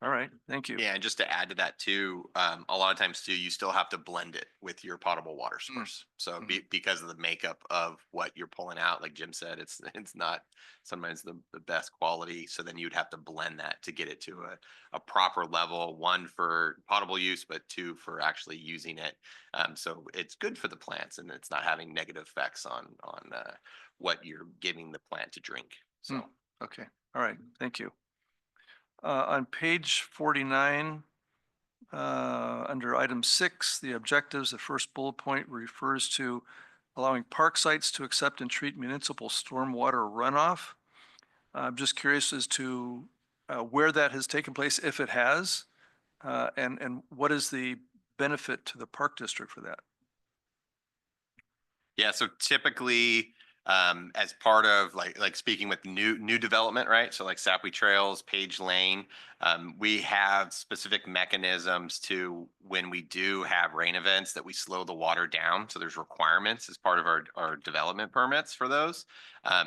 A: all right, thank you.
H: Yeah, and just to add to that too, a lot of times too, you still have to blend it with your potable water source. So because of the makeup of what you're pulling out, like Jim said, it's not sometimes the best quality. So then you'd have to blend that to get it to a proper level, one for potable use, but two for actually using it. So it's good for the plants, and it's not having negative effects on what you're giving the plant to drink. So.
A: Okay, all right, thank you. On page 49, under item 6, the objectives, the first bullet point refers to allowing park sites to accept and treat municipal stormwater runoff. I'm just curious as to where that has taken place, if it has, and what is the benefit to the park district for that?
H: Yeah, so typically, as part of like speaking with new development, right? So like Sapwe Trails, Page Lane, we have specific mechanisms to when we do have rain events that we slow the water down. So there's requirements as part of our development permits for those.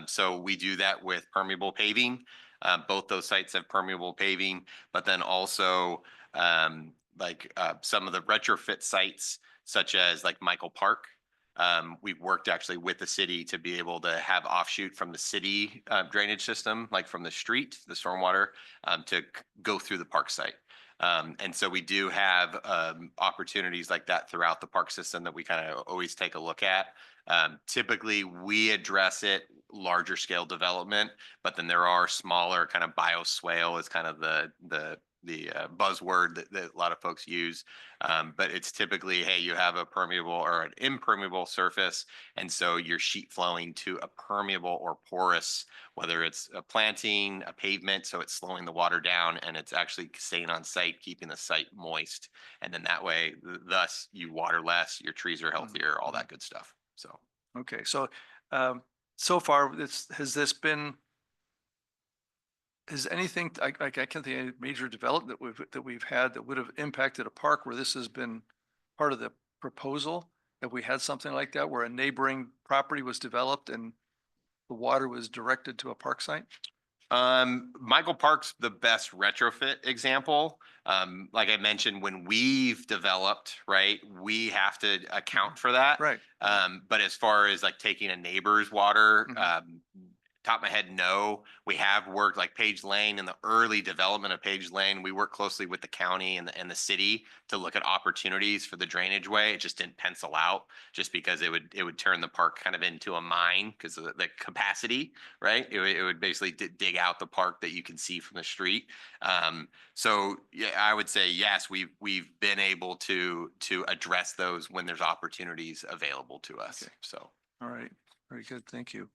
H: So we do that with permeable paving. Both those sites have permeable paving, but then also some of the retrofit sites, such as like Michael Park. We've worked actually with the city to be able to have offshoot from the city drainage system, like from the street, the stormwater, to go through the park site. And so we do have opportunities like that throughout the park system that we kind of always take a look at. Typically, we address it larger scale development, but then there are smaller kind of bioswale is kind of the buzzword that a lot of folks use. But it's typically, hey, you have a permeable or an impermeable surface. And so you're sheet flowing to a permeable or porous, whether it's a planting, a pavement, so it's slowing the water down and it's actually staying on site, keeping the site moist. And then that way, thus you water less, your trees are healthier, all that good stuff. So.
A: Okay, so so far, has anything, I can't think of any major development that we've had that would have impacted a park where this has been part of the proposal? Have we had something like that where a neighboring property was developed and the water was directed to a park site?
H: Michael Park's the best retrofit example. Like I mentioned, when we've developed, right, we have to account for that.
A: Right.
H: But as far as like taking a neighbor's water,
A: Mhm.
H: top of my head, no. We have worked like Page Lane in the early development of Page Lane. We worked closely with the county and the city to look at opportunities for the drainage way. It just didn't pencil out just because it would turn the park kind of into a mine because of the capacity, right? It would basically dig out the park that you can see from the street. So yeah, I would say yes, we've been able to address those when there's opportunities available to us.
A: Okay.
H: So.
A: All right, very good, thank you.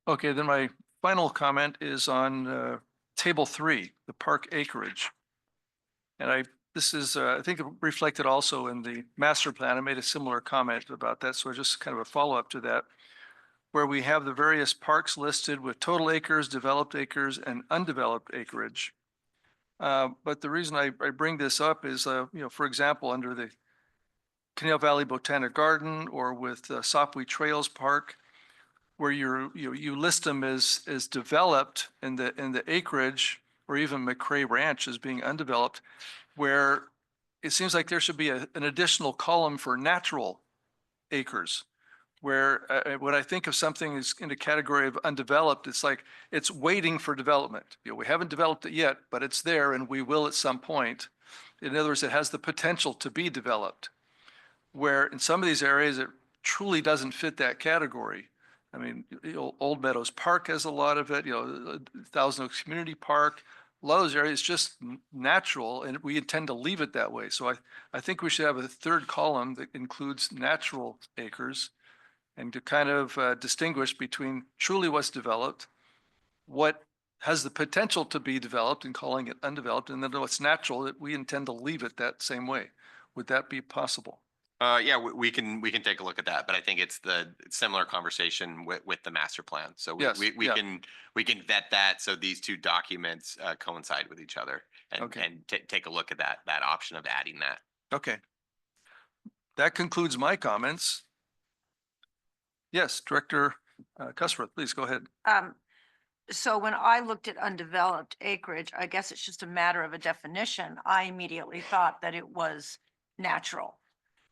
A: Okay, then my final comment is on table 3, the park acreage. And this is, I think reflected also in the master plan. I made a similar comment about that, so just kind of a follow-up to that, where we have the various parks listed with total acres, developed acres, and undeveloped acreage. But the reason I bring this up is, for example, under the Conejo Valley Botanic Garden or with Sapui Trails Park, where you list them as developed in the acreage, or even McCray Ranch as being undeveloped, where it seems like there should be an additional column for natural acres, where when I think of something is in the category of undeveloped, it's like it's waiting for development. We haven't developed it yet, but it's there and we will at some point. In other words, it has the potential to be developed, where in some of these areas, it truly doesn't fit that category. I mean, Old Meadows Park has a lot of it, Thousand Oaks Community Park, a lot of those areas just natural, and we intend to leave it that way. So I think we should have a third column that includes natural acres, and to kind of distinguish between truly what's developed, what has the potential to be developed and calling it undeveloped, and then what's natural that we intend to leave it that same way. Would that be possible?
H: Yeah, we can take a look at that, but I think it's the similar conversation with the master plan. So
A: Yes,
H: we
A: yeah.
H: we can vet that so these two documents coincide with each other and
A: Okay.
H: take a look at that option of adding that.
A: Okay. That concludes my comments. Yes, Director Cuthbert, please go ahead.
D: So when I looked at undeveloped acreage, I guess it's just a matter of a definition. I immediately thought that it was natural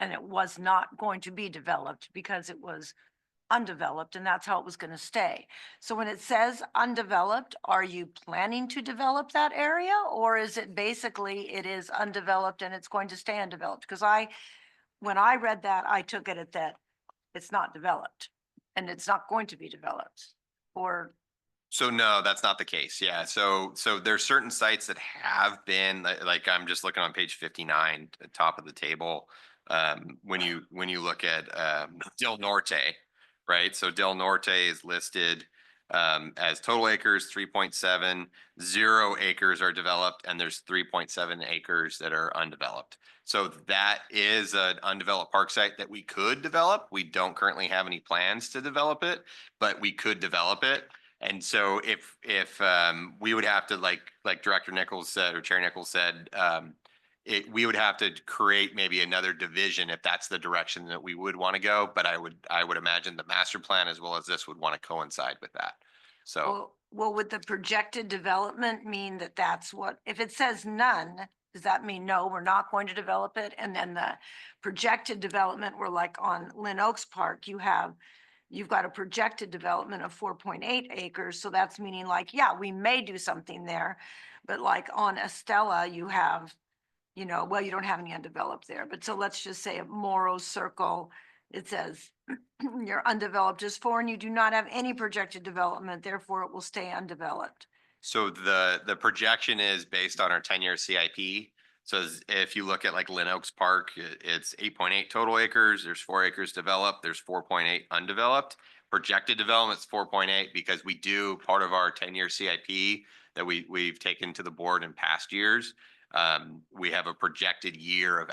D: and it was not going to be developed because it was undeveloped and that's how it was going to stay. So when it says undeveloped, are you planning to develop that area, or is it basically it is undeveloped and it's going to stay undeveloped? Because when I read that, I took it at that it's not developed and it's not going to be developed. Or
H: So no, that's not the case. Yeah. So there's certain sites that have been like I'm just looking on page 59, the top of the table. When you look at Del Norte, right? So Del Norte is listed as total acres 3.7, 0 acres are developed, and there's 3.7 acres that are undeveloped. So that is an undeveloped park site that we could develop. We don't currently have any plans to develop it, but we could develop it. And so if we would have to like Director Nichols said, or Chair Nichols said, we would have to create maybe another division if that's the direction that we would want to go. But I would imagine the master plan as well as this would want to coincide with that. So
D: well, would the projected development mean that that's what, if it says none, does that mean no, we're not going to develop it? And then the projected development, we're like on Lynn Oaks Park, you've got a projected development of 4.8 acres. So that's meaning like, yeah, we may do something there. But like on Estella, you have, well, you don't have any undeveloped there. But so let's just say at Morrow Circle, it says your undeveloped is for, and you do not have any projected development, therefore it will stay undeveloped.
H: So the projection is based on our 10-year CIP. So if you look at like Lynn Oaks Park, it's 8.8 total acres. There's 4 acres developed. There's 4.8 undeveloped. Projected development's 4.8 because we do part of our 10-year CIP that we've taken to the board in past years. We have a projected year of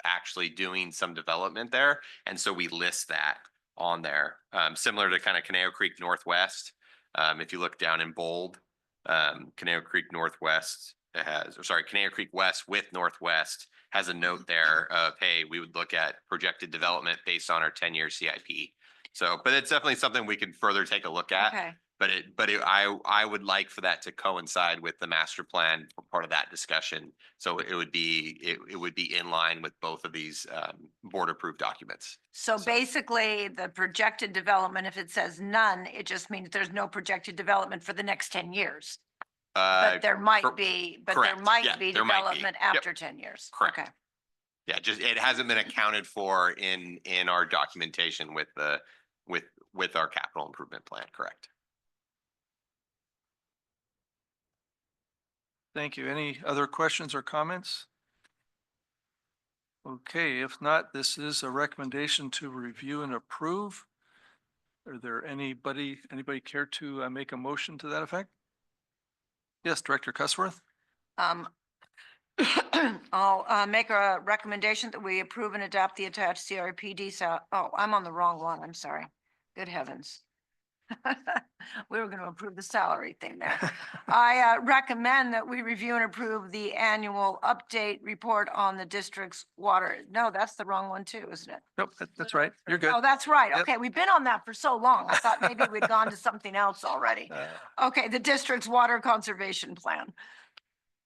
H: actually doing some development there. And so we list that on there, similar to kind of Conejo Creek Northwest. If you look down in bold, Conejo Creek Northwest Conejo Creek West with Northwest has a note there of, hey, we would look at projected development based on our 10-year CIP. So, but it's definitely something we can further take a look at.
D: Okay.
H: I would like for that to coincide with the master plan for part of that discussion. So it would be in line with both of these board approved documents.
D: So basically, the projected development, if it says none, it just means there's no projected development for the next 10 years. But there might be,
H: correct. Yeah, there might be.
D: development
H: Yep.
D: after 10 years.
H: Correct.
D: Okay.
H: Yeah, just it hasn't been accounted for in our documentation with our capital improvement plan, correct?
A: Thank you. Any other questions or comments? Okay, if not, this is a recommendation to review and approve. Are there anybody care to make a motion to that effect? Yes, Director Cussworth?
D: I'll make a recommendation that we approve and adopt the attached CRPD. Oh, I'm on the wrong one. I'm sorry. Good heavens. We were going to approve the salary thing there. I recommend that we review and approve the annual update report on the district's water. No, that's the wrong one too, isn't it?
A: Nope, that's right. You're good.
D: Oh, that's right.
A: Yep.
D: Okay, we've been on that for so long. I thought maybe we'd gone to something else already. Okay, the district's water conservation plan.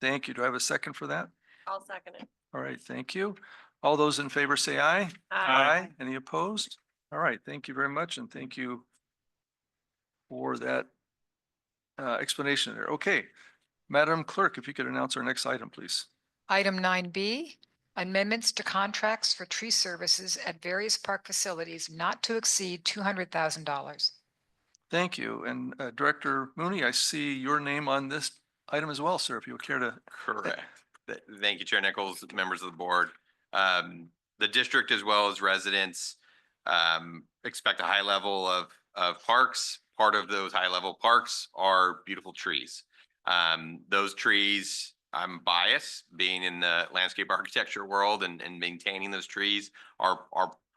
A: Thank you. Do I have a second for that?
J: I'll second it.
A: All right, thank you. All those in favor say aye.
J: Aye.
A: Any opposed? All right, thank you very much, and thank you for that explanation there. Okay, Madam Clerk, if you could announce our next item, please.
B: Item 9B, amendments to contracts for tree services at various park facilities not to exceed $200,000.
A: Thank you. And Director Mooney, I see your name on this item as well, sir, if you would care to.
H: Correct. Thank you, Chair Nichols, members of the board. The district as well as residents expect a high level of parks. Part of those high level parks are beautiful trees. Those trees, I'm biased being in the landscape architecture world and maintaining those trees are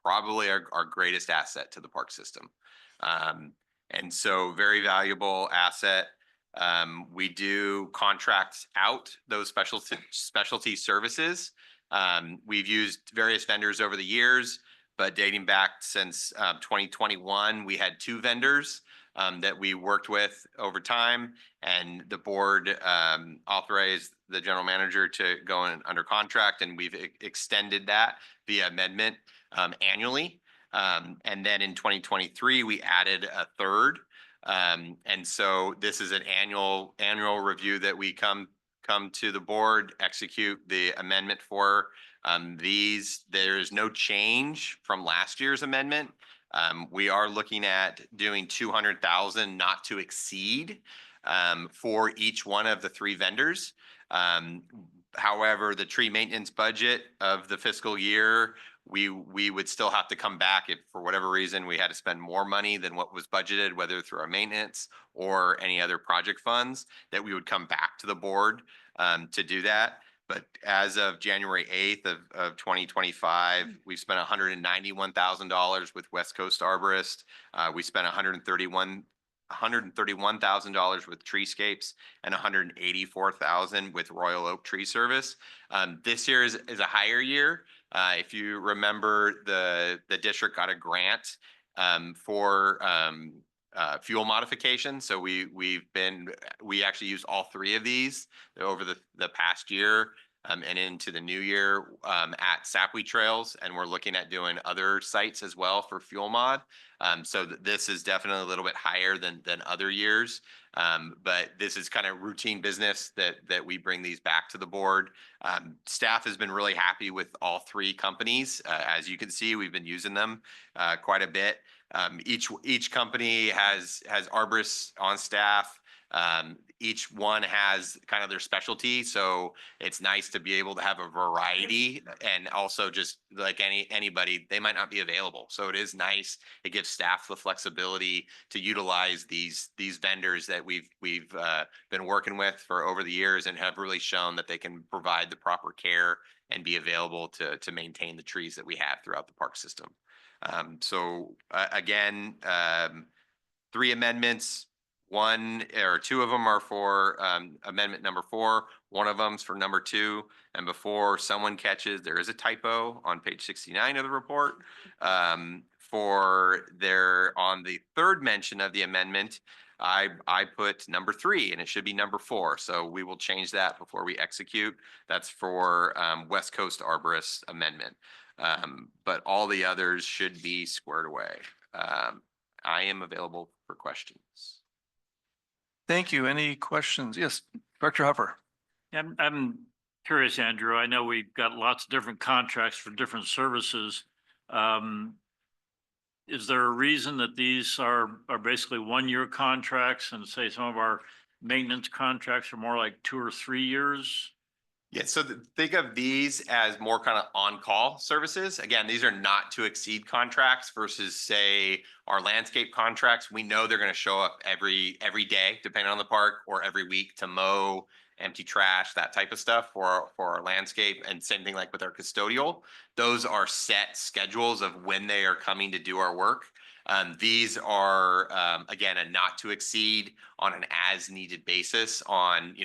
H: probably our greatest asset to the park system. And so very valuable asset. We do contract out those specialty services. We've used various vendors over the years, but dating back since 2021, we had 2 vendors that we worked with over time, and the board authorized the general manager to go under contract, and we've extended that via amendment annually. And then in 2023, we added a third. And so this is an annual review that we come to the board, execute the amendment for these. There is no change from last year's amendment. We are looking at doing 200,000 not to exceed for each one of the 3 vendors. However, the tree maintenance budget of the fiscal year, we would still have to come back if for whatever reason we had to spend more money than what was budgeted, whether through our maintenance or any other project funds, that we would come back to the board to do that. But as of January 8th of 2025, we've spent $191,000 with West Coast Arborist. We spent $131,000 with Treescapes and $184,000 with Royal Oak Tree Service. This year is a higher year. If you remember, the district got a grant for fuel modification. So we actually used all 3 of these over the past year. and into the new year at Sapwe Trails, and we're looking at doing other sites as well for fuel mod. So this is definitely a little bit higher than other years. But this is kind of routine business that we bring these back to the board. Staff has been really happy with all three companies. As you can see, we've been using them quite a bit. Each company has arborists on staff. Each one has kind of their specialty, so it's nice to be able to have a variety, and also just like anybody, they might not be available. So it is nice. It gives staff the flexibility to utilize these vendors that we've been working with for over the years and have really shown that they can provide the proper care and be available to maintain the trees that we have throughout the park system. Again, 3 amendments. 1 or 2 of them are for amendment number 4. 1 of them's for number 2. And before someone catches, there is a typo on page 69 of the report. On the 3rd mention of the amendment, I put number 3 and it should be number 4. So we will change that before we execute. That's for West Coast Arborist amendment. But all the others should be squared away. I am available for questions.
A: Thank you. Any questions? Yes, Director Huffer.
G: I'm curious, Andrew. I know we've got lots of different contracts for different services. Is there a reason that these are basically 1-year contracts, and say some of our maintenance contracts are more like 2 or 3 years?
H: Yeah, so think of these as more kind of on-call services. Again, these are not to exceed contracts versus, say, our landscape contracts. We know they're going to show up every day, depending on the park, or every week to mow, empty trash, that type of stuff for our landscape. And same thing like with our custodial. Those are set schedules of when they are coming to do our work. These are, again, a not to exceed on an as needed basis on,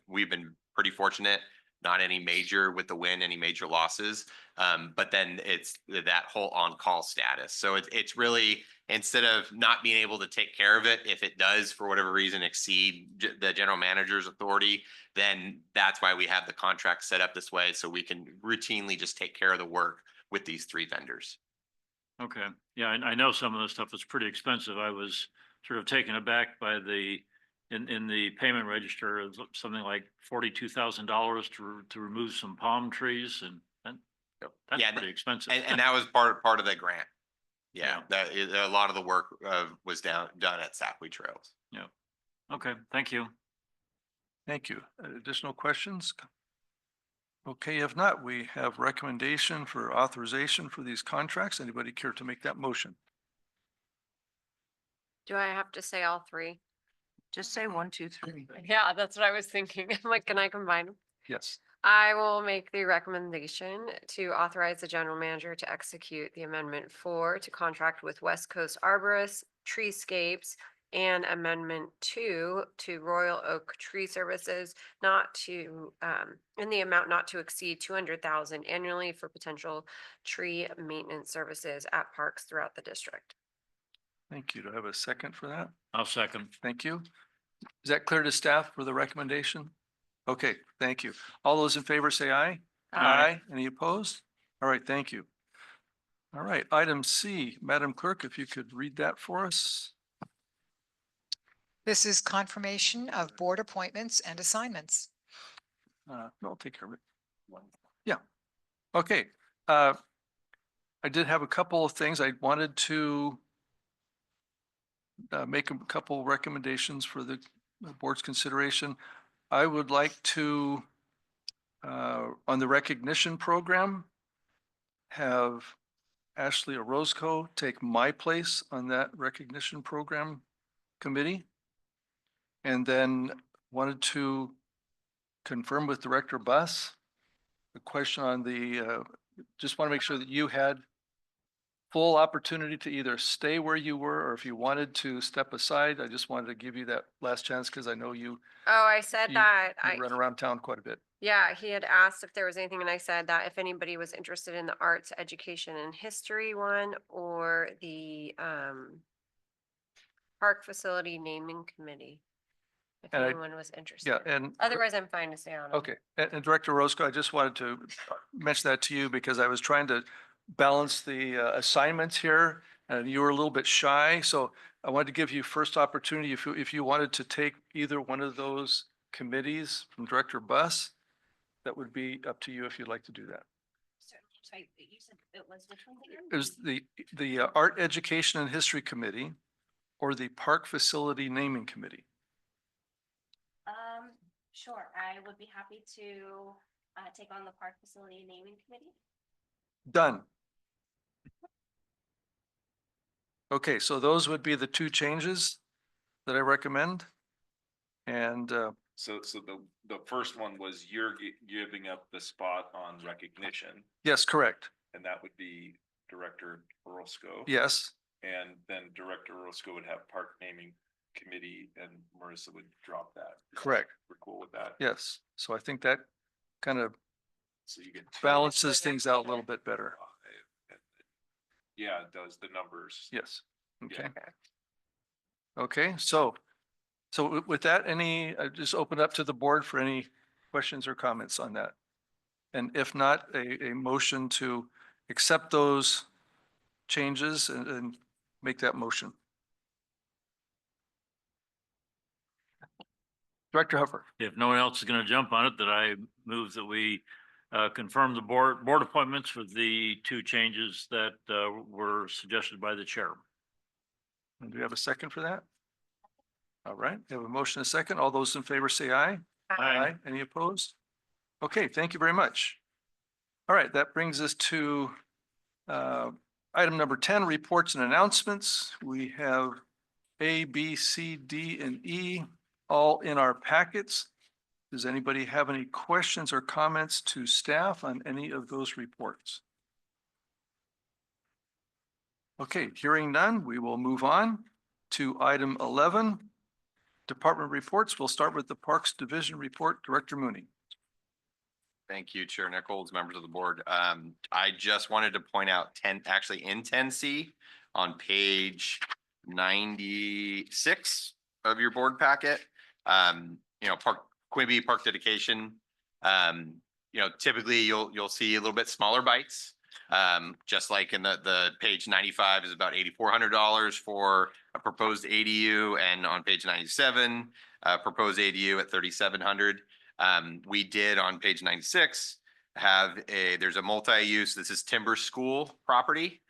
H: we've been pretty fortunate, not any major with the win, any major losses. But then it's that whole on-call status. So it's really, instead of not being able to take care of it, if it does, for whatever reason, exceed the general manager's authority, then that's why we have the contract set up this way. So we can routinely just take care of the work with these 3 vendors.
G: Okay, yeah, I know some of the stuff is pretty expensive. I was sort of taken aback by in the payment register, it was something like $42,000 to remove some palm trees, and that's
H: Yeah,
G: pretty expensive.
H: And that was part of the grant. Yeah, a lot of the work was done at Sapwe Trails.
G: Yeah. Okay, thank you.
A: Thank you. Additional questions? Okay, if not, we have recommendation for authorization for these contracts. Anybody care to make that motion?
J: Do I have to say all 3?
D: Just say 1, 2, 3.
J: Yeah, that's what I was thinking. I'm like, can I combine them?
A: Yes.
J: I will make the recommendation to authorize the general manager to execute the amendment 4 to contract with West Coast Arborists, Treescapes, and amendment 2 to Royal Oak Tree Services not to, in the amount not to exceed 200,000 annually for potential tree maintenance services at parks throughout the district.
A: Thank you. Do I have a second for that?
G: I'll second.
A: Thank you. Is that clear to staff for the recommendation? Okay, thank you. All those in favor say aye.
G: Aye.
A: Any opposed? All right, thank you. All right, item C, Madam Clerk, if you could read that for us.
B: This is confirmation of board appointments and assignments.
A: No, I'll take care of it. Yeah. Okay. I did have a couple of things I wanted to make a couple recommendations for the board's consideration. I would like to, on the recognition program, have Ashley Orozco take my place on that recognition program committee. And then wanted to confirm with Director Buss the question on the, just want to make sure that you had full opportunity to either stay where you were, or if you wanted to step aside. I just wanted to give you that last chance because I know you
J: Oh, I said that.
A: run around town quite a bit.
J: Yeah, he had asked if there was anything, and I said that if anybody was interested in the arts, education, and history one, or the park facility naming committee. if
A: And
J: anyone was interested.
A: Yeah, and.
J: Otherwise, I'm fine to stay on. 'em.
A: Okay, and Director Roscoe, I just wanted to mention that to you because I was trying to balance the assignments here and you were a little bit shy, so I wanted to give you first opportunity if you wanted to take either one of those committees from Director Buss, that would be up to you if you'd like to do that.
I: Sorry, you said it was which one again?
A: It was the Art Education and History Committee or the Park Facility Naming Committee.
I: Sure, I would be happy to take on the park facility naming committee.
A: Done. Okay, so those would be the two changes that I recommend. And
F: So the first one was you're giving up the spot on recognition,
A: yes, correct.
F: and that would be Director Orozco.
A: Yes,
F: And then Director Orozco would have park naming committee and Marissa would drop that.
A: correct.
F: We're cool with that.
A: Yes. So I think that kind of
F: So you get.
A: balances things out a little bit better.
F: Yeah, it does the numbers.
A: Yes. Okay.
F: Yeah.
A: Okay. So with that, I just open up to the board for any questions or comments on that. And if not, a motion to accept those changes and make that motion. Director Huffer.
G: If no one else is going to jump on it, that I move that we confirm the board appointments for the two changes that were suggested by the chair.
A: And do we have a second for that? All right, we have a motion, and a second. All those in favor say aye. Any opposed? Okay, thank you very much. All right, that brings us to item number 10, reports and announcements. We have A, B, C, D, and E all in our packets. Does anybody have any questions or comments to staff on any of those reports? Okay, hearing none, we will move on to item 11, department reports. We'll start with the Parks Division report. Director Mooney.
H: Thank you, Chair Nichols, members of the board. I just wanted to point out actually in 10C on page 96 of your board packet, Quimby Park dedication. Typically you'll see a little bit smaller bites. Just like in the page 95 is about $8,400 for a proposed ADU, and on page 97, proposed ADU at $3,700. We did on page 96 there's a multi-use, this is Timber School property.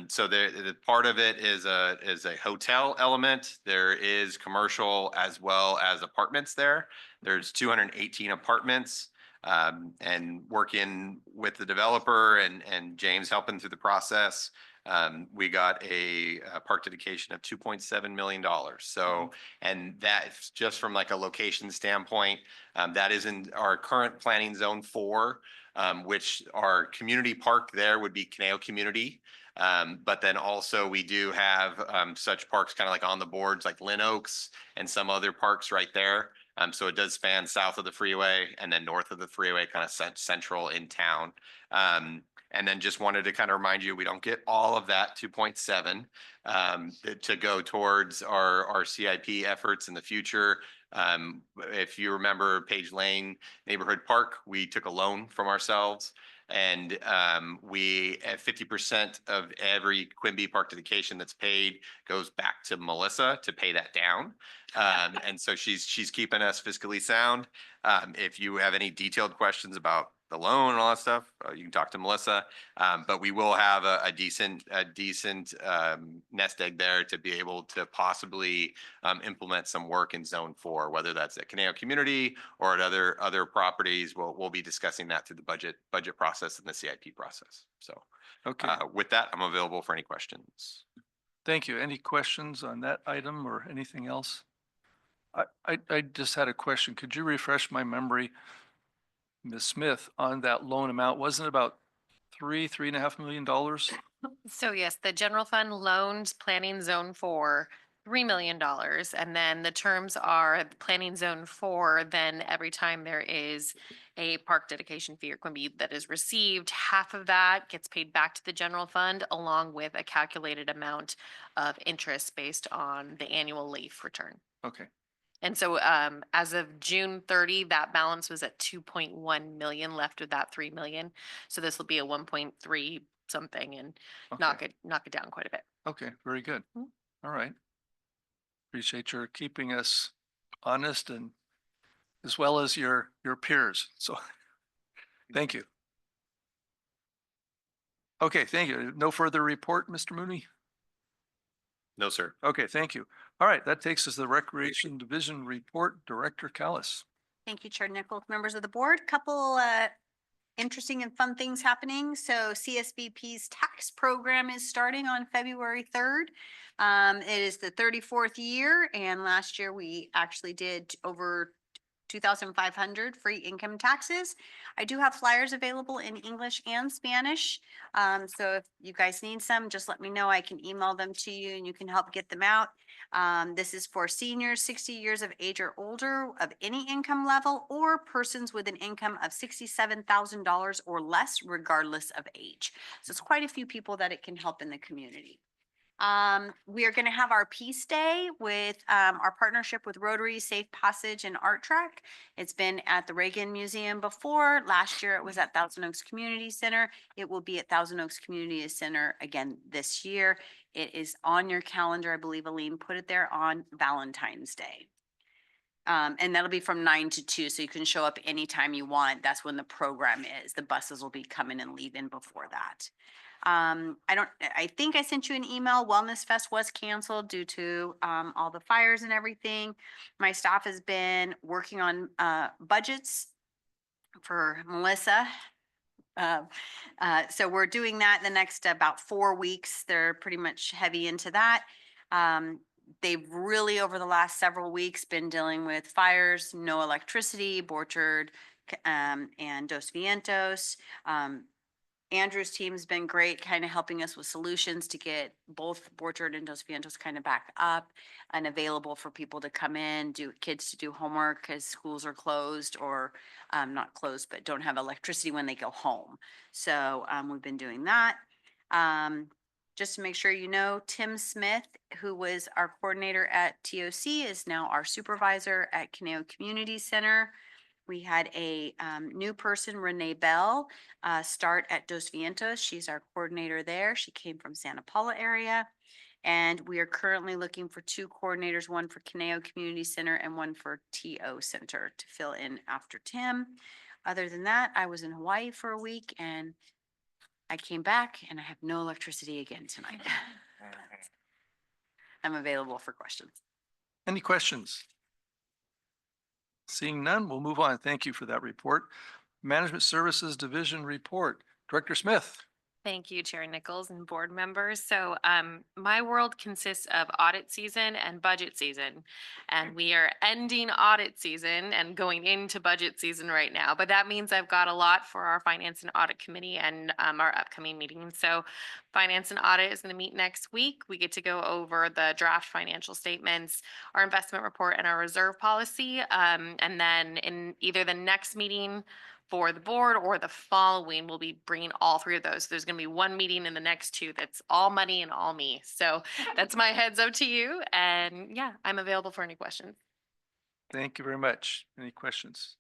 H: So the part of it is a hotel element. There is commercial as well as apartments there. There's 218 apartments. And working with the developer and James helping through the process, we got a park dedication of $2.7 million. So, and that's just from like a location standpoint, that is in our current planning zone 4, which our community park there would be Conejo Community. But then also we do have such parks kind of like on the boards like Lynn Oaks and some other parks right there. So it does span south of the freeway and then north of the freeway, kind of central in town. And then just wanted to kind of remind you, we don't get all of that 2.7 to go towards our CIP efforts in the future. If you remember Page Lane Neighborhood Park, we took a loan from ourselves. And we at 50% of every Quimby Park dedication that's paid goes back to Melissa to pay that down. And so she's keeping us fiscally sound. If you have any detailed questions about the loan and all that stuff, you can talk to Melissa. But we will have a decent nest egg there to be able to possibly implement some work in Zone 4, whether that's at Conejo Community or at other properties. We'll be discussing that through the budget process and the CIP process. So
A: Okay,
H: with that, I'm available for any questions.
A: thank you. Any questions on that item or anything else? I just had a question. Could you refresh my memory, Ms. Smith, on that loan amount? Wasn't it about $3.5 million?
K: So yes, the general fund loans planning zone 4, $3 million. And then the terms are planning zone 4, then every time there is a park dedication fee or Quimby that is received, half of that gets paid back to the general fund along with a calculated amount of interest based on the annual leaf return.
A: Okay,
K: And so as of June 30, that balance was at 2.1 million, left with that 3 million. So this will be a 1.3 something and knock
A: Okay.
K: it down quite a bit.
A: Okay, very good.
K: Mhm.
A: All right. Appreciate your keeping us honest and as well as your peers. So thank you. Okay, thank you. No further report, Mr. Mooney?
H: No, sir.
A: Okay, thank you. All right, that takes us to the Recreation Division Report, Director Callis.
L: Thank you, Chair Nichols, members of the board. Couple interesting and fun things happening. So CSVP's tax program is starting on February 3rd. It is the 34th year, and last year we actually did over 2,500 free income taxes. I do have flyers available in English and Spanish. So if you guys need some, just let me know. I can email them to you and you can help get them out. This is for seniors 60 years of age or older of any income level, or persons with an income of $67,000 or less, regardless of age. So it's quite a few people that it can help in the community. We are going to have our Peace Day with our partnership with Rotary, Safe Passage, and Art Track. It's been at the Reagan Museum before. Last year it was at Thousand Oaks Community Center. It will be at Thousand Oaks Community Center again this year. It is on your calendar. I believe Aline put it there on Valentine's Day. And that'll be from 9 to 2, so you can show up anytime you want. That's when the program is. The buses will be coming and leaving before that. I think I sent you an email. Wellness Fest was canceled due to all the fires and everything. My staff has been working on budgets for Melissa. So we're doing that in the next about 4 weeks. They're pretty much heavy into that. They've really, over the last several weeks, been dealing with fires, no electricity, Borchard, and Dos Vientos. Andrew's team's been great, kind of helping us with solutions to get both Borchard and Dos Vientos kind of back up and available for people to come in, kids to do homework because schools are closed or not closed, but don't have electricity when they go home. So we've been doing that. Just to make sure you know, Tim Smith, who was our coordinator at TOC, is now our supervisor at Conejo Community Center. We had a new person, Renee Bell, start at Dos Vientos. She's our coordinator there. She came from Santa Paula area. And we are currently looking for 2 coordinators, one for Conejo Community Center and one for TO Center to fill in after Tim. Other than that, I was in Hawaii for a week and I came back and I have no electricity again tonight. I'm available for questions.
A: Any questions? Seeing none, we'll move on. Thank you for that report. Management Services Division Report, Director Smith.
K: Thank you, Chair Nichols and board members. So my world consists of audit season and budget season. And we are ending audit season and going into budget season right now. But that means I've got a lot for our Finance and Audit Committee and our upcoming meetings. So Finance and Audit is going to meet next week. We get to go over the draft financial statements, our investment report, and our reserve policy. And then in either the next meeting for the board or the following, we'll be bringing all 3 of those. So there's going to be 1 meeting in the next 2 that's all money and all me. So that's my heads up to you. And yeah, I'm available for any questions.
A: Thank you very much. Any questions?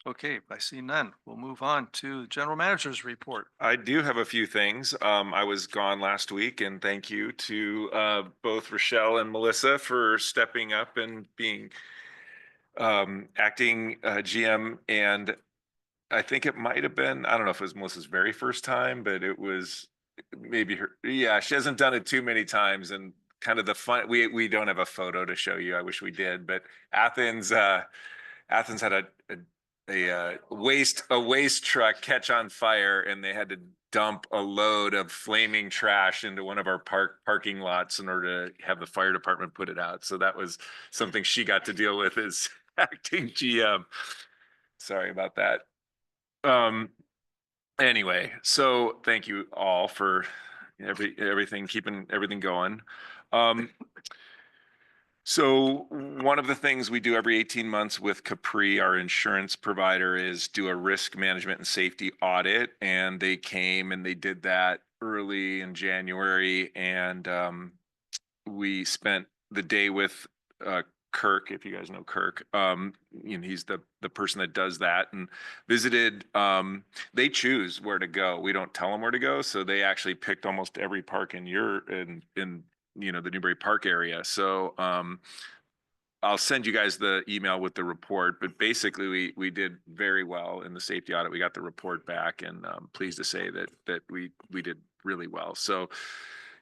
A: Okay, I see none. We'll move on to the General Manager's Report.
F: I do have a few things. I was gone last week, and thank you to both Rochelle and Melissa for stepping up and being acting GM. And I think it might have been, I don't know if it was Melissa's very first time, but it was maybe her. Yeah, she hasn't done it too many times. And kind of the fun, we don't have a photo to show you. I wish we did, but Athens had a waste truck catch on fire, and they had to dump a load of flaming trash into one of our parking lots in order to have the fire department put it out. So that was something she got to deal with as acting GM. Sorry about that. Anyway, so thank you all for everything, keeping everything going. So one of the things we do every 18 months with Capri, our insurance provider, is do a risk management and safety audit. And they came and they did that early in January. And we spent the day with Kirk, if you guys know Kirk. He's the person that does that, and visited. They choose where to go. We don't tell them where to go, so they actually picked almost every park in the Newbury Park area. So I'll send you guys the email with the report, but basically we did very well in the safety audit. We got the report back, and I'm pleased to say that we did really well. So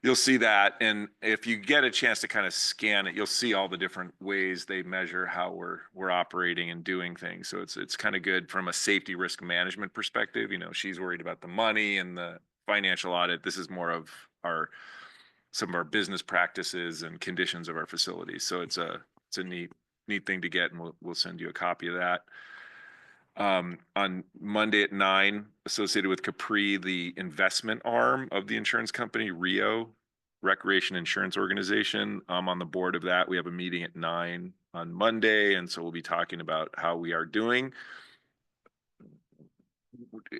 F: you'll see that, and if you get a chance to kind of scan it, you'll see all the different ways they measure how we're operating and doing things. So it's kind of good from a safety risk management perspective. She's worried about the money and the financial audit. This is more of some of our business practices and conditions of our facilities. So it's a neat thing to get, and we'll send you a copy of that. On Monday at 9, associated with Capri, the investment arm of the insurance company, Rio Recreation Insurance Organization. I'm on the board of that. We have a meeting at 9 on Monday, and so we'll be talking about how we are doing.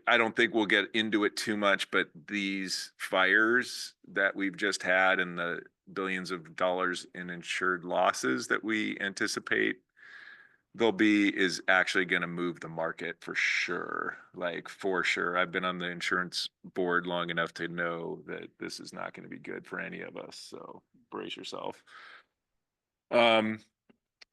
F: I don't think we'll get into it too much, but these fires that we've just had and the billions of dollars in insured losses that we anticipate there'll be is actually going to move the market for sure. Like for sure. I've been on the insurance board long enough to know that this is not going to be good for any of us. So brace yourself.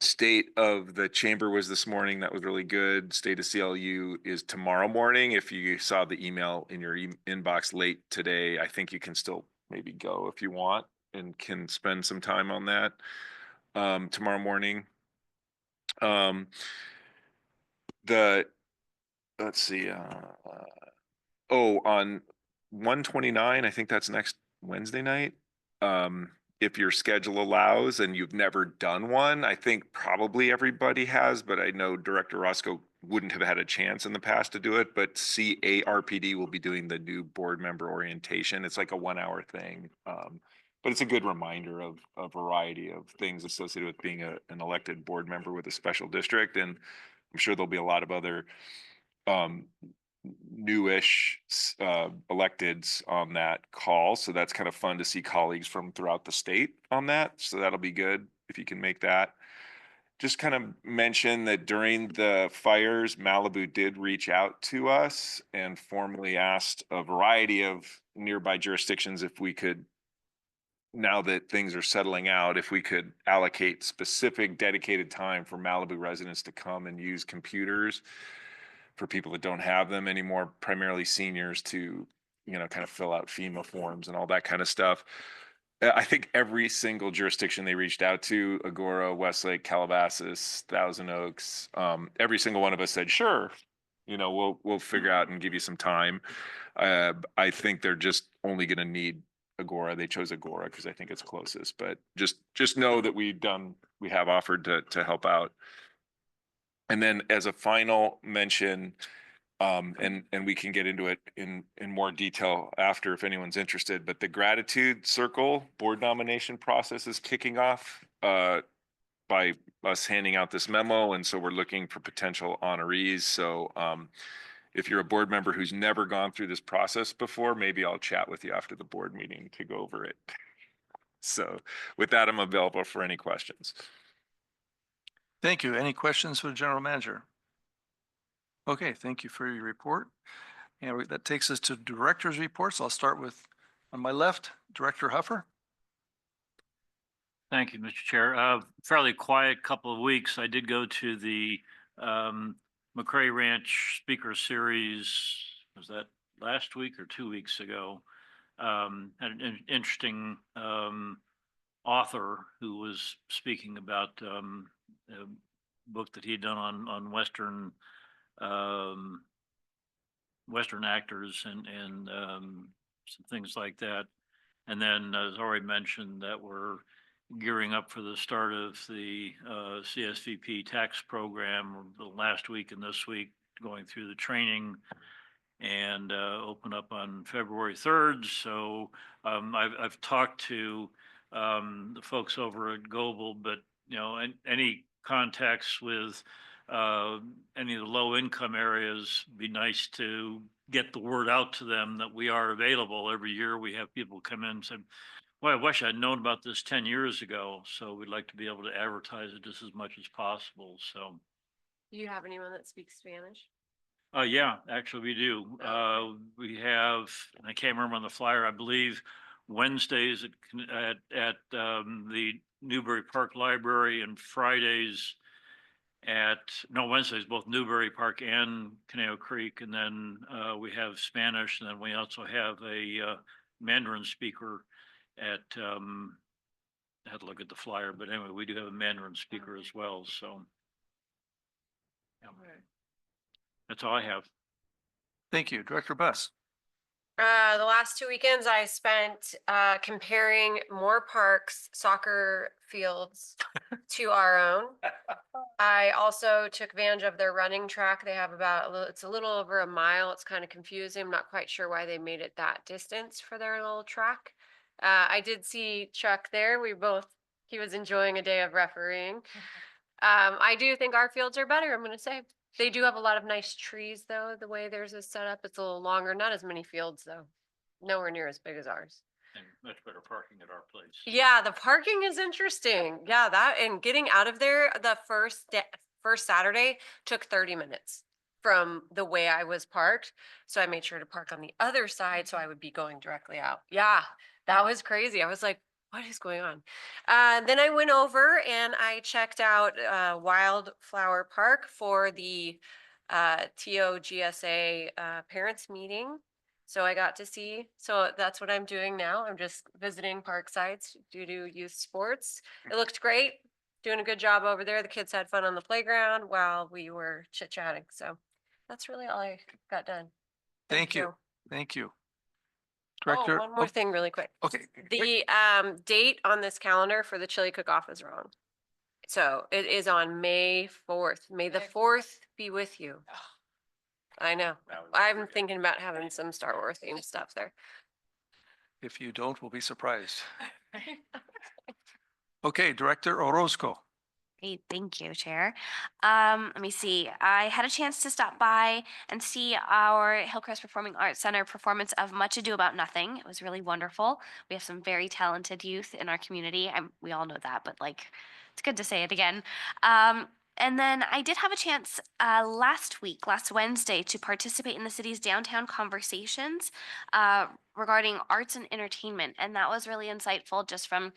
F: State of the chamber was this morning. That was really good. State of CLU is tomorrow morning. If you saw the email in your inbox late today, I think you can still maybe go if you want and can spend some time on that tomorrow morning. Let's see, on 129, I think that's next Wednesday night. If your schedule allows and you've never done one, I think probably everybody has, but I know Director Roscoe wouldn't have had a chance in the past to do it, but CARPD will be doing the new board member orientation. It's like a 1-hour thing. But it's a good reminder of a variety of things associated with being an elected board member with a special district. And I'm sure there'll be a lot of other newish electeds on that call. So that's kind of fun to see colleagues from throughout the state on that. So that'll be good if you can make that. Just kind of mention that during the fires, Malibu did reach out to us and formally asked a variety of nearby jurisdictions if we could, now that things are settling out, if we could allocate specific dedicated time for Malibu residents to come and use computers for people that don't have them anymore, primarily seniors, to, kind of fill out FEMA forms and all that kind of stuff. I think every single jurisdiction they reached out to, Agora, Westlake, Calabasas, Thousand Oaks, every single one of us said, sure, we'll figure out and give you some time. I think they're just only going to need Agora. They chose Agora because I think it's closest, but just know that we have offered to help out. And then as a final mention, and we can get into it in more detail after if anyone's interested, but the Gratitude Circle board nomination process is kicking off by us handing out this memo. And so we're looking for potential honorees. So if you're a board member who's never gone through this process before, maybe I'll chat with you after the board meeting to go over it. So with that, I'm available for any questions.
A: Thank you. Any questions for the general manager? Okay, thank you for your report. And that takes us to director's reports. I'll start with, on my left, Director Huffer.
G: Thank you, Mr. Chair. Fairly quiet couple of weeks. I did go to the McCray Ranch Speaker Series. Was that last week or 2 weeks ago? An interesting author who was speaking about a book that he'd done on Western actors and some things like that. And then, as already mentioned, that we're gearing up for the start of the CSVP tax program the last week and this week, going through the training, and open up on February 3rd. So I've talked to the folks over at Global, but any contacts with any of the low income areas, be nice to get the word out to them that we are available. Every year we have people come in and say, Well, I wish I'd known about this 10 years ago, so we'd like to be able to advertise it just as much as possible, so.
J: Do you have anyone that speaks Spanish?
G: Yeah, actually we do. We have, and I can't remember on the flyer, I believe Wednesdays at the Newbury Park Library and Fridays Wednesdays, both Newbury Park and Conejo Creek. And then we have Spanish, and then we also have a Mandarin speaker at, I had to look at the flyer, but anyway, we do have a Mandarin speaker as well, so. Yeah. That's all I have.
A: Thank you. Director Bus.
J: The last 2 weekends I spent comparing Moore Park's soccer fields to our own. I also took advantage of their running track. They have it's a little over a mile. It's kind of confusing. I'm not quite sure why they made it that distance for their little track. I did see Chuck there. He was enjoying a day of refereeing. I do think our fields are better, I'm gonna say. They do have a lot of nice trees though, the way theirs is set up. It's a little longer, not as many fields though. Nowhere near as big as ours.
G: And much better parking at our place.
J: Yeah, the parking is interesting. Yeah, that and getting out of there the first Saturday took 30 minutes from the way I was parked. So I made sure to park on the other side so I would be going directly out. Yeah, that was crazy. I was like, what is going on? Then I went over and I checked out Wildflower Park for the TOGSA parents meeting. So I got to see, so that's what I'm doing now. I'm just visiting park sites due to youth sports. It looked great, doing a good job over there. The kids had fun on the playground while we were chit chatting. So that's really all I got done.
A: Thank you. Thank you.
J: Oh,
A: Director.
J: one more thing really quick.
A: Okay.
J: The date on this calendar for the chili cook-off is wrong. So it is on May 4th. May the 4th be with you. I know. I'm thinking about having some Star Wars themed stuff there.
A: If you don't, we'll be surprised. Okay, Director Orozco.
I: Great, thank you, Chair. Let me see. I had a chance to stop by and see our Hillcrest Performing Arts Center performance of Much Ado About Nothing. It was really wonderful. We have some very talented youth in our community. We all know that, but like, it's good to say it again. And then I did have a chance last Wednesday, to participate in the city's downtown conversations regarding arts and entertainment. And that was really insightful, just from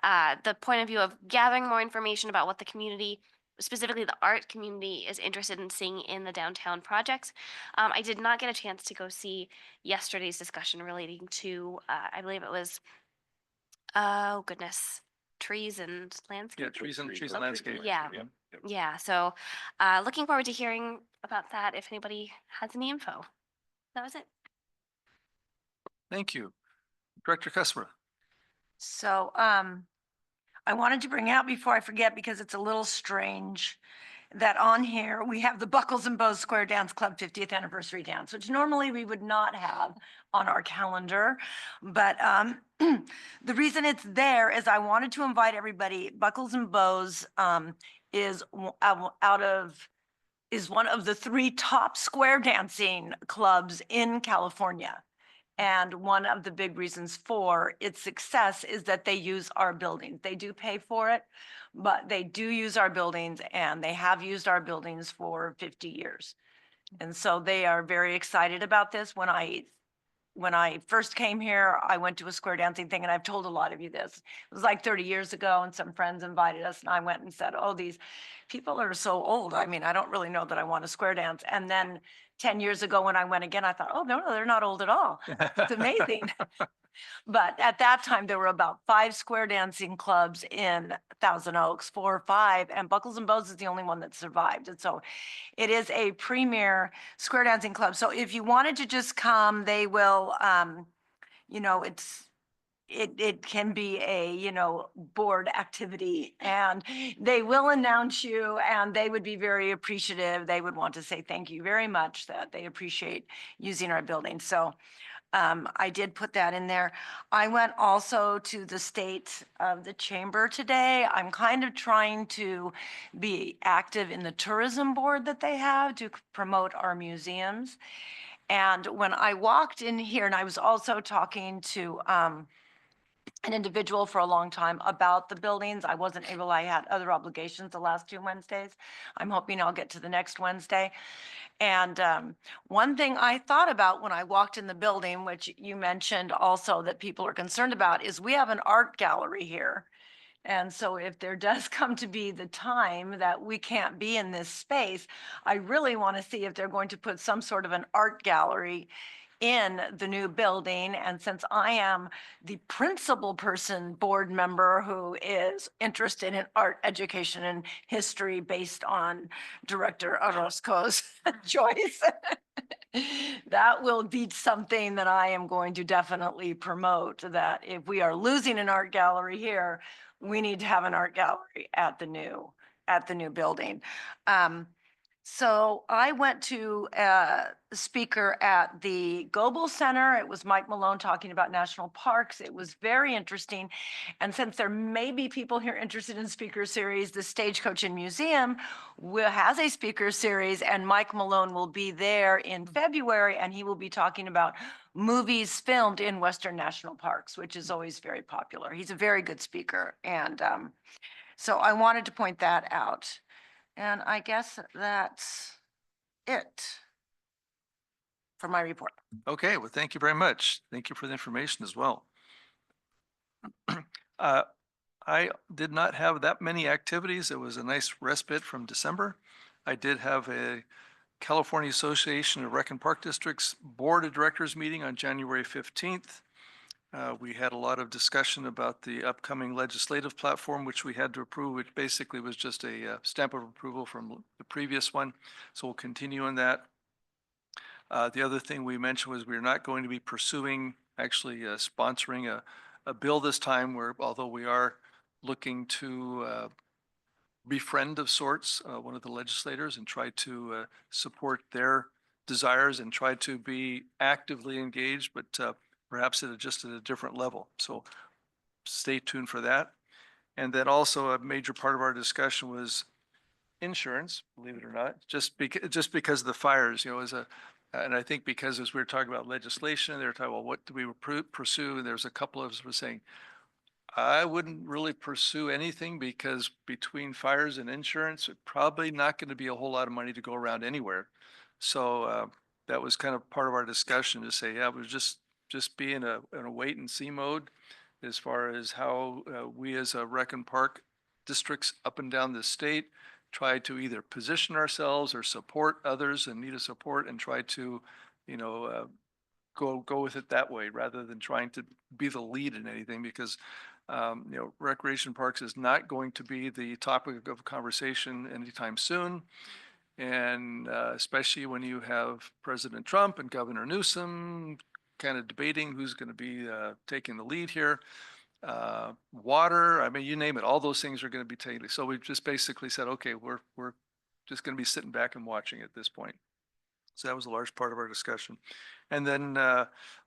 I: the point of view of gathering more information about what the community, specifically the art community, is interested in seeing in the downtown projects. I did not get a chance to go see yesterday's discussion relating to, I believe it was, oh goodness, trees and landscape.
A: Yeah, trees and landscape.
I: Yeah. Yeah, so looking forward to hearing about that if anybody has any info. That was it.
A: Thank you. Director Cuthbert.
D: So, I wanted to bring out before I forget, because it's a little strange, that on here, we have the Buckles and Bows Square Dance Club 50th Anniversary Dance, which normally we would not have on our calendar. But the reason it's there is I wanted to invite everybody. Buckles and Bows is one of the 3 top square dancing clubs in California. And one of the big reasons for its success is that they use our buildings. They do pay for it, but they do use our buildings, and they have used our buildings for 50 years. And so they are very excited about this. When I first came here, I went to a square dancing thing, and I've told a lot of you this. It was like 30 years ago, and some friends invited us, and I went and said, oh, these people are so old. I mean, I don't really know that I want to square dance. And then 10 years ago, when I went again, I thought, oh, no, they're not old at all. It's amazing. But at that time, there were about 5 square dancing clubs in Thousand Oaks, 4 or 5, and Buckles and Bows is the only one that survived. And so it is a premier square dancing club. So if you wanted to just come, they will, it can be a, board activity, and they will announce you, and they would be very appreciative. They would want to say thank you very much, that they appreciate using our building. So I did put that in there. I went also to the state of the chamber today. I'm kind of trying to be active in the tourism board that they have to promote our museums. And when I walked in here, and I was also talking to an individual for a long time about the buildings. I wasn't able, I had other obligations the last 2 Wednesdays. I'm hoping I'll get to the next Wednesday. And one thing I thought about when I walked in the building, which you mentioned also that people are concerned about, is we have an art gallery here. And so if there does come to be the time that we can't be in this space, I really want to see if they're going to put some sort of an art gallery in the new building. And since I am the principal person board member who is interested in art education and history based on Director Orozco's choice, that will be something that I am going to definitely promote, that if we are losing an art gallery here, we need to have an art gallery at the new building. So I went to a speaker at the Goebel Center. It was Mike Malone talking about national parks. It was very interesting. And since there may be people here interested in speaker series, the Stagecoach and Museum has a speaker series, and Mike Malone will be there in February, and he will be talking about movies filmed in Western national parks, which is always very popular. He's a very good speaker. And so I wanted to point that out. And I guess that's it for my report.
A: Okay, well, thank you very much. Thank you for the information as well. I did not have that many activities. It was a nice respite from December. I did have a California Association of Rec and Park Districts Board of Directors meeting on January 15th. We had a lot of discussion about the upcoming legislative platform, which we had to approve, which basically was just a stamp of approval from the previous one. So we'll continue on that. The other thing we mentioned was we're not going to be pursuing, actually sponsoring a bill this time, where although we are looking to befriend of sorts one of the legislators and try to support their desires and try to be actively engaged, but perhaps just at a different level. So stay tuned for that. And then also a major part of our discussion was insurance, believe it or not, just because of the fires, and I think because as we were talking about legislation, they were talking about what do we pursue, and there's a couple of us were saying, I wouldn't really pursue anything because between fires and insurance, it's probably not going to be a whole lot of money to go around anywhere. So that was kind of part of our discussion to say, yeah, we're just be in a wait and see mode as far as how we as a rec and park districts up and down the state try to either position ourselves or support others in need of support and try to, go with it that way rather than trying to be the lead in anything, because recreation parks is not going to be the topic of conversation anytime soon. And especially when you have President Trump and Governor Newsom kind of debating who's going to be taking the lead here. Water, I mean, you name it, all those things are going to be taken. So we just basically said, okay, we're just going to be sitting back and watching at this point. So that was a large part of our discussion. And then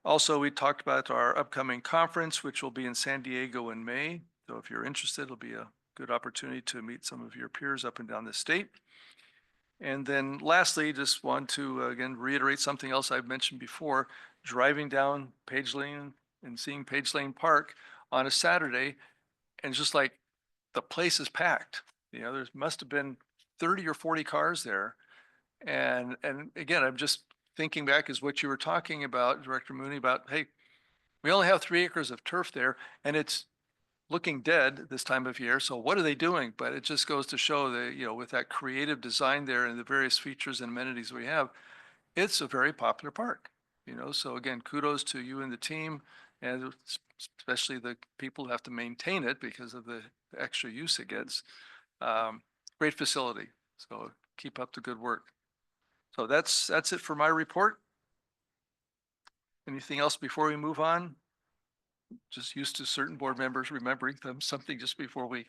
A: also we talked about our upcoming conference, which will be in San Diego in May. So if you're interested, it'll be a good opportunity to meet some of your peers up and down the state. And then lastly, just want to again reiterate something else I've mentioned before, driving down Page Lane and seeing Page Lane Park on a Saturday, and just like the place is packed. There must have been 30 or 40 cars there. And again, I'm just thinking back as what you were talking about, Director Mooney, about, hey, we only have 3 acres of turf there and it's looking dead this time of year. So what are they doing? But it just goes to show that, with that creative design there and the various features and amenities we have, it's a very popular park, So again, kudos to you and the team, and especially the people who have to maintain it because of the extra use it gets. Great facility. So keep up the good work. So that's it for my report. Anything else before we move on? Just used to certain board members remembering something just before we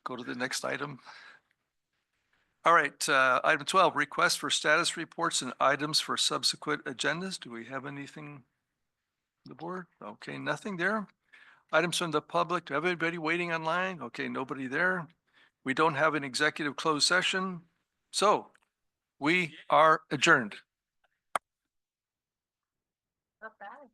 A: go to the next item. All right, item 12, request for status reports and items for subsequent agendas. Do we have anything on the board? Okay, nothing there. Items from the public. Do we have anybody waiting online? Okay, nobody there. We don't have an executive closed session. So we are adjourned.
J: Not bad.